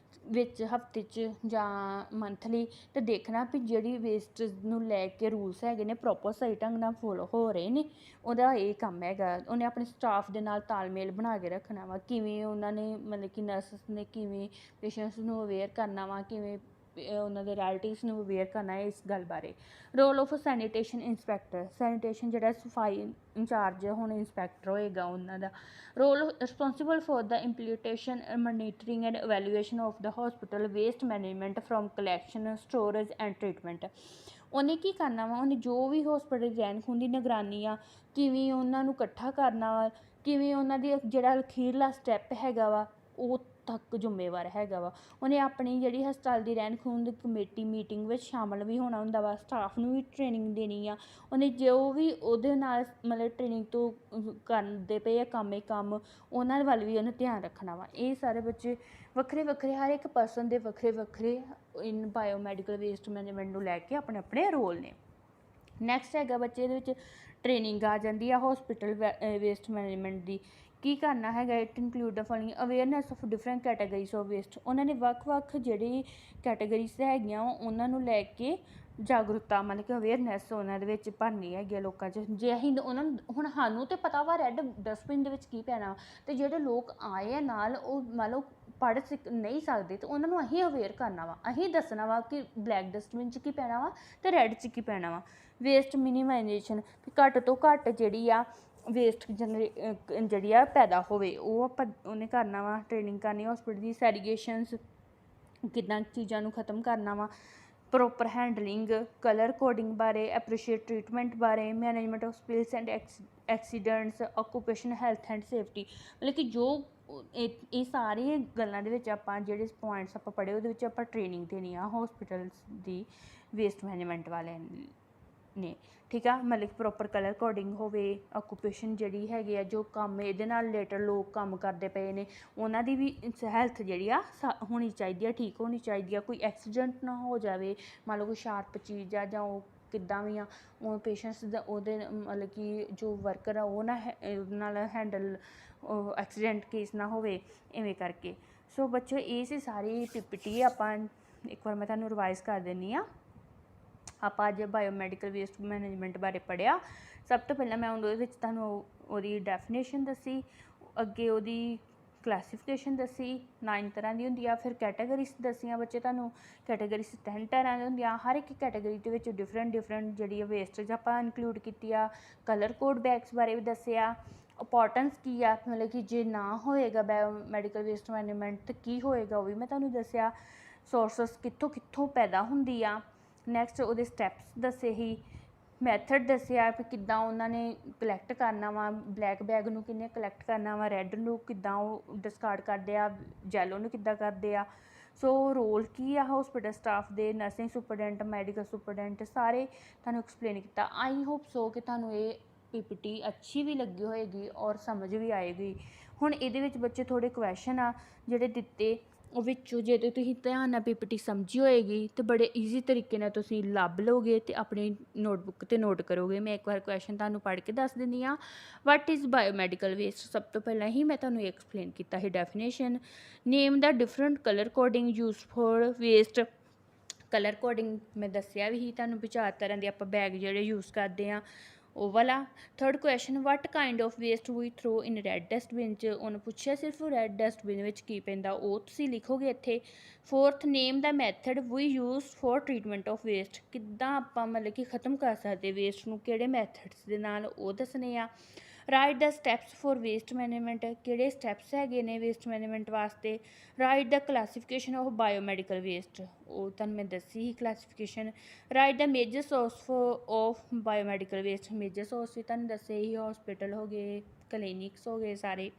ਵਿੱਚ ਹਫਤੇ 'ਚ ਜਾਂ ਮੰਥਲੀ, ਤੇ ਦੇਖਣਾ ਵੀ ਜਿਹੜੀ ਵੇਸਟ ਨੂੰ ਲੈ ਕੇ ਰੂਲਸ ਹੈਗੇ ਨੇ ਪ੍ਰੋਪਰ ਸਹੀ ਢੰਗ ਨਾਲ ਫੋਲੋ ਹੋ ਰਹੇ ਨੇ। ਉਹਦਾ ਇਹ ਕੰਮ ਹੈਗਾ। ਉਹਨੇ ਆਪਣੇ ਸਟਾਫ ਦੇ ਨਾਲ ਤਾਲਮੇਲ ਬਣਾ ਕੇ ਰੱਖਣਾ ਵਾ, ਕਿਵੇਂ ਉਹਨਾਂ ਨੇ ਮਤਲਬ ਕਿ ਨਰਸਿਸ ਨੇ ਕਿਵੇਂ ਪੇਸ਼ੈਂਟਸ ਨੂੰ ਅਵੇਅਰ ਕਰਨਾ ਵਾ, ਕਿਵੇਂ ਉਹਨਾਂ ਦੇ ਰਿਲੇਟਿਵਸ ਨੂੰ ਅਵੇਅਰ ਕਰਨਾ ਹੈ ਇਸ ਗੱਲ ਬਾਰੇ। Role of sanitation inspector, sanitation ਜਿਹੜਾ ਸਫਾਈ ਇੰਚਾਰਜ ਹੁਣ ਇੰਸਪੈਕਟਰ ਹੋਏਗਾ ਉਹਨਾਂ ਦਾ। Role responsible for the implementation monitoring and evaluation of the hospital waste management from collection storage and treatment. ਉਹਨੇ ਕੀ ਕਰਨਾ ਵਾ, ਉਹਨੇ ਜੋ ਵੀ ਹਸਪੀਟਲ ਦੀ ਰਹਿੰਦ ਖੂੰਹਦ ਦੀ ਨਿਗਰਾਨੀ ਆ, ਕਿਵੇਂ ਉਹਨਾਂ ਨੂੰ ਇਕੱਠਾ ਕਰਨਾ ਵਾ, ਕਿਵੇਂ ਉਹਨਾਂ ਦੀ ਜਿਹੜਾ ਅਖੀਰਲਾ ਸਟੈਪ ਹੈਗਾ ਵਾ ਉਹ ਤੱਕ ਜ਼ਿੰਮੇਵਾਰ ਹੈਗਾ ਵਾ। ਉਹਨੇ ਆਪਣੀ ਜਿਹੜੀ ਹਸਪਤਾਲ ਦੀ ਰਹਿੰਦ ਖੂੰਹਦ ਕਮੇਟੀ ਮੀਟਿੰਗ ਵਿੱਚ ਸ਼ਾਮਲ ਵੀ ਹੋਣਾ ਹੁੰਦਾ ਵਾ, ਸਟਾਫ ਨੂੰ ਵੀ ਟ੍ਰੇਨਿੰਗ ਦੇਣੀ ਆ। ਉਹਨੇ ਜੋ ਵੀ ਉਹਦੇ ਨਾਲ ਮਤਲਬ ਟ੍ਰੇਨਿੰਗ ਤੋਂ ਕਰਦੇ ਪਏ ਆ ਕੰਮ ਉਹਨਾਂ ਵੱਲ ਵੀ ਉਹਨੇ ਧਿਆਨ ਰੱਖਣਾ ਵਾ। ਇਹ ਸਾਰੇ ਬੱਚੇ ਵੱਖਰੇ ਵੱਖਰੇ, ਹਰ ਇੱਕ ਪਰਸਨ ਦੇ ਵੱਖਰੇ ਵੱਖਰੇ ਇਨ ਬਾਇਓਮੈਡੀਕਲ ਵੇਸਟ ਮੈਨੇਜਮੈਂਟ ਨੂੰ ਲੈ ਕੇ ਆਪਣੇ ਆਪਣੇ ਰੋਲ ਨੇ। ਨੈਕਸਟ ਹੈਗਾ ਬੱਚੇ ਇਹਦੇ ਵਿੱਚ ਟ੍ਰੇਨਿੰਗ ਆ ਜਾਂਦੀ ਆ ਹਸਪੀਟਲ ਵੇਸਟ ਮੈਨੇਜਮੈਂਟ ਦੀ। ਕੀ ਕਰਨਾ ਹੈਗਾ, it include the following awareness of different categories of waste. ਉਹਨਾਂ ਨੇ ਵੱਖ ਜਿਹੜੀ ਕੈਟਾਗਰੀਜ਼ ਹੈਗੀਆਂ ਉਹਨਾਂ ਨੂੰ ਲੈ ਕੇ ਜਾਗਰੂਕਤਾ ਮਤਲਬ ਕਿ ਅਵੇਅਰਨੈਸ ਉਹਨਾਂ ਦੇ ਵਿੱਚ ਭਰਨੀ ਹੈਗੀ ਆ ਲੋਕਾਂ 'ਚ। ਜੇ ਅਸੀਂ ਉਹਨਾਂ ਨੂੰ ਹੁਣ ਸਾਨੂੰ ਤਾਂ ਪਤਾ ਵਾ ਰੈੱਡ ਡਸਟਬਿਨ ਦੇ ਵਿੱਚ ਕੀ ਪੈਣਾ, ਅਤੇ ਜਿਹੜੇ ਲੋਕ ਆਏ ਆ ਨਾਲ ਉਹ ਮੰਨ ਲਓ ਪੜ੍ਹ ਨਹੀਂ ਸਕਦੇ, ਅਤੇ ਉਹਨਾਂ ਨੂੰ ਅਸੀਂ ਅਵੇਅਰ ਕਰਨਾ ਵਾ, ਅਸੀਂ ਦੱਸਣਾ ਵਾ ਕਿ ਬਲੈਕ ਡਸਟਬਿਨ 'ਚ ਕੀ ਪੈਣਾ ਵਾ ਅਤੇ ਰੈੱਡ 'ਚ ਕੀ ਪੈਣਾ ਵਾ। ਵੇਸਟ ਮਿਨੀਮਾਈਜੇਸ਼ਨ, ਘੱਟ ਤੋਂ ਘੱਟ ਜਿਹੜੀ ਆ ਵੇਸਟ ਜਿਹੜੀ ਆ ਪੈਦਾ ਹੋਵੇ, ਉਹ ਆਪਾਂ ਉਹਨੇ ਕਰਨਾ ਵਾ, ਟ੍ਰੇਨਿੰਗ ਕਰਨੀ ਹਸਪੀਟਲ ਦੀ। ਸੈਰੀਗੇਸ਼ਨਸ, ਕਿੱਦਾਂ ਚੀਜ਼ਾਂ ਨੂੰ ਖ਼ਤਮ ਕਰਨਾ ਵਾ, ਪ੍ਰੋਪਰ ਹੈਂਡਲਿੰਗ, ਕਲਰ ਕੋਡਿੰਗ ਬਾਰੇ, ਐਪਰੀਸ਼ੀਏਟ ਟਰੀਟਮੈਂਟ ਬਾਰੇ, management of spills and accidents, occupation health and safety. ਮਤਲਬ ਕਿ ਜੋ ਇਹ ਸਾਰੀਆਂ ਗੱਲਾਂ ਦੇ ਵਿੱਚ ਆਪਾਂ ਜਿਹੜੇ ਪੁਆਇੰਟਸ ਆਪਾਂ ਪੜ੍ਹੇ ਉਹਦੇ ਵਿੱਚ ਆਪਾਂ ਟ੍ਰੇਨਿੰਗ ਦੇਣੀ ਆ ਹਸਪੀਟਲਸ ਦੀ ਵੇਸਟ ਮੈਨੇਜਮੈਂਟ ਵਾਲਿਆਂ ਨੇ। ਠੀਕ ਆ, ਮਤਲਬ ਕਿ ਪ੍ਰੋਪਰ ਕਲਰ ਕੋਡਿੰਗ ਹੋਵੇ, ਆਕੂਪੇਸ਼ਨ ਜਿਹੜੀ ਹੈਗੀ ਆ ਜੋ ਕੰਮ ਇਹਦੇ ਨਾਲ ਰਿਲੇਟਡ ਲੋਕ ਕੰਮ ਕਰਦੇ ਪਏ ਨੇ ਉਹਨਾਂ ਦੀ ਵੀ ਹੈਲਥ ਜਿਹੜੀ ਆ ਹੋਣੀ ਚਾਹੀਦੀ ਆ, ਠੀਕ ਹੋਣੀ ਚਾਹੀਦੀ ਆ। ਕੋਈ ਐਕਸੀਡੈਂਟ ਨਾ ਹੋ ਜਾਵੇ, ਮੰਨ ਲਓ ਕੋਈ ਸ਼ਾਰਪ ਚੀਜ਼ ਆ ਜਾਂ ਉਹ ਕਿੱਦਾਂ ਵੀ ਆ, ਉਹ ਪੇਸ਼ੈਂਟਸ ਦਾ ਉਹਦੇ ਮਤਲਬ ਕਿ ਜੋ ਵਰਕਰ ਆ ਉਹ ਨਾ ਉਹਦੇ ਨਾਲ ਹੈਂਡਲ ਐਕਸੀਡੈਂਟ ਕੇਸ ਨਾ ਹੋਵੇ, ਇਵੇਂ ਕਰਕੇ। ਸੋ ਬੱਚੋ ਇਹ ਸੀ ਸਾਰੀ PPT। ਆਪਾਂ ਇੱਕ ਵਾਰ ਮੈਂ ਤੁਹਾਨੂੰ ਰਿਵਾਈਜ਼ ਕਰ ਦਿੰਦੀ ਹਾਂ। ਆਪਾਂ ਅੱਜ ਬਾਇਓਮੈਡੀਕਲ ਵੇਸਟ ਮੈਨੇਜਮੈਂਟ ਬਾਰੇ ਪੜ੍ਹਿਆ। ਸਭ ਤੋਂ ਪਹਿਲਾਂ ਮੈਂ ਉਹਦੇ ਵਿੱਚ ਤੁਹਾਨੂੰ ਉਹਦੀ ਡੈਫੀਨੇਸ਼ਨ ਦੱਸੀ, ਅੱਗੇ ਉਹਦੀ ਕਲਾਸੀਫਿਕੇਸ਼ਨ ਦੱਸੀ, 9 ਤਰ੍ਹਾਂ ਦੀ ਹੁੰਦੀ ਆ। ਫਿਰ ਕੈਟਾਗਰੀਜ਼ ਦੱਸੀਆਂ ਬੱਚੇ ਤੁਹਾਨੂੰ, ਕੈਟਾਗਰੀਜ਼ 10 ਤਰ੍ਹਾਂ ਦੀ ਹੁੰਦੀਆਂ। ਹਰ ਇੱਕ ਕੈਟਾਗਰੀ ਦੇ ਵਿੱਚ ਡਿਫਰੈਂਟ ਜਿਹੜੀ ਆ ਵੇਸਟੇਜ ਆਪਾਂ ਇਨਕਲੂਡ ਕੀਤੀ ਆ। ਕਲਰ ਕੋਡ ਬੈਗਸ ਬਾਰੇ ਵੀ ਦੱਸਿਆ। ਇੰਪੋਰਟੈਂਸ ਕੀ ਆ, ਮਤਲਬ ਕਿ ਜੇ ਨਾ ਹੋਏਗਾ ਬਾਇਓਮੈਡੀਕਲ ਵੇਸਟ ਮੈਨੇਜਮੈਂਟ ਤਾਂ ਕੀ ਹੋਏਗਾ ਉਹ ਵੀ ਮੈਂ ਤੁਹਾਨੂੰ ਦੱਸਿਆ। ਸੋਰਸਸ ਕਿੱਥੋਂ ਪੈਦਾ ਹੁੰਦੀ ਆ। ਨੈਕਸਟ ਉਹਦੇ ਸਟੈਪਸ ਦੱਸੇ ਹੀ। ਮੈਥਡ ਦੱਸਿਆ ਵੀ ਕਿੱਦਾਂ ਉਹਨਾਂ ਨੇ ਕਲੈਕਟ ਕਰਨਾ ਵਾ, ਬਲੈਕ ਬੈਗ ਨੂੰ ਕਿੰਨੇ ਕਲੈਕਟ ਕਰਨਾ ਵਾ, ਰੈੱਡ ਨੂੰ ਕਿੱਦਾਂ ਉਹ ਡਿਸਕਾਰਡ ਕਰਦੇ ਆ, ਜੈਲੋ ਨੂੰ ਕਿੱਦਾਂ ਕਰਦੇ ਆ। ਸੋ ਰੋਲ ਕੀ ਆ ਹਸਪੀਟਲ ਸਟਾਫ ਦੇ, ਨਰਸਿੰਗ ਸੁਪਰਡੈਂਟ, ਮੈਡੀਕਲ ਸੁਪਰਡੈਂਟ, ਸਾਰੇ ਤੁਹਾਨੂੰ ਐਕਸਪਲੇਨ ਕੀਤਾ। ਆਈ ਹੋਪ ਸੋ ਕਿ ਤੁਹਾਨੂੰ ਇਹ PPT ਅੱਛੀ ਵੀ ਲੱਗੀ ਹੋਏਗੀ ਔਰ ਸਮਝ ਵੀ ਆਏਗੀ। ਹੁਣ ਇਹਦੇ ਵਿੱਚ ਬੱਚੇ ਥੋੜ੍ਹੇ ਕੁਐਸਚਨ ਆ ਜਿਹੜੇ ਦਿੱਤੇ, ਉਹ ਵਿੱਚੋਂ ਜੇ ਤੁਸੀਂ ਧਿਆਨ ਨਾਲ PPT ਸਮਝੀ ਹੋਏਗੀ ਤਾਂ ਬੜੇ ਈਜ਼ੀ ਤਰੀਕੇ ਨਾਲ ਤੁਸੀਂ ਲੱਭ ਲਓਗੇ ਅਤੇ ਆਪਣੀ ਨੋਟਬੁੱਕ 'ਤੇ ਨੋਟ ਕਰੋਗੇ। ਮੈਂ ਇੱਕ ਵਾਰ ਕੁਐਸਚਨ ਤੁਹਾਨੂੰ ਪੜ੍ਹ ਕੇ ਦੱਸ ਦਿੰਦੀ ਹਾਂ। What is biomedical waste? ਸਭ ਤੋਂ ਪਹਿਲਾਂ ਹੀ ਮੈਂ ਤੁਹਾਨੂੰ ਐਕਸਪਲੇਨ ਕੀਤਾ ਸੀ definition. Name the different colour coding use for waste. Colour coding ਮੈਂ ਦੱਸਿਆ ਵੀ ਸੀ ਤੁਹਾਨੂੰ ਵੀ 4 ਤਰ੍ਹਾਂ ਦੇ ਆਪਾਂ ਬੈਗ ਜਿਹੜੇ ਯੂਜ਼ ਕਰਦੇ ਹਾਂ ਉਹ ਵਾਲਾ। Third question, what kind of waste we throw in red dustbin 'ਚ। ਉਹਨੂੰ ਪੁੱਛਿਆ ਸਿਰਫ ਰੈੱਡ ਡਸਟਬਿਨ ਵਿੱਚ ਕੀ ਪੈਂਦਾ ਉਹ ਤੁਸੀਂ ਲਿਖੋਗੇ ਇੱਥੇ। Fourth, name the method we use for treatment of waste. ਕਿੱਦਾਂ ਆਪਾਂ ਮਤਲਬ ਕਿ ਖ਼ਤਮ ਕਰ ਸਕਦੇ ਵੇਸਟ ਨੂੰ, ਕਿਹੜੇ ਮੈਥਡਸ ਦੇ ਨਾਲ, ਉਹ ਦੱਸਣੇ ਆ। Write the steps for waste management, ਕਿਹੜੇ ਸਟੈਪਸ ਹੈਗੇ ਨੇ ਵੇਸਟ ਮੈਨੇਜਮੈਂਟ ਵਾਸਤੇ। Write the classification of biomedical waste, ਉਹ ਤੁਹਾਨੂੰ ਮੈਂ ਦੱਸੀ ਸੀ classification. Write the major source of biomedical waste, major source ਵੀ ਤੁਹਾਨੂੰ ਦੱਸੇ ਹੀ, ਹਸਪੀਟਲ ਹੋ ਗਏ, ਕਲੀਨਿਕਸ ਹੋ ਗਏ ਸਾਰੇ।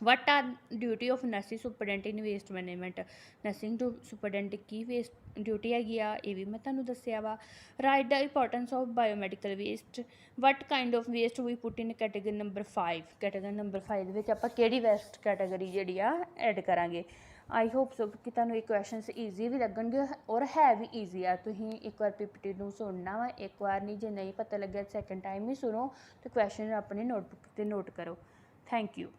What are duty of nursing superintendent in waste management, nursing superintendent ਕੀ ਵੇਸਟ ਡਿਊਟੀ ਹੈਗੀ ਆ ਇਹ ਵੀ ਮੈਂ ਤੁਹਾਨੂੰ ਦੱਸਿਆ ਵਾ। Write the importance of biomedical waste. What kind of waste we put in category number 5, category number 5 ਦੇ ਵਿੱਚ ਆਪਾਂ ਕਿਹੜੀ ਵੇਸਟ ਕੈਟਾਗਰੀ ਜਿਹੜੀ ਆ ਐਡ ਕਰਾਂਗੇ। आई होप सो कि ਤੁਹਾਨੂੰ ਇਹ ਕੁਐਸਚਨਸ ਈਜ਼ੀ ਵੀ ਲੱਗਣਗੇ ਔਰ ਹੈ ਵੀ ਈਜ਼ੀ ਆ। ਤੁਸੀਂ ਇੱਕ ਵਾਰ ਪੀਪੀਟੀ ਨੂੰ ਸੁਣਨਾ ਵਾ, ਇੱਕ ਵਾਰ ਨਹੀਂ, ਜੇ ਨਹੀਂ ਪਤਾ ਲੱਗਿਆ ਸੈਕਿੰਡ ਟਾਈਮ ਹੀ ਸੁਣੋ ਤੇ ਕੁਐਸਚਨ ਆਪਣੀ ਨੋਟਬੁੱਕ 'ਤੇ ਨੋਟ ਕਰੋ। Thank you.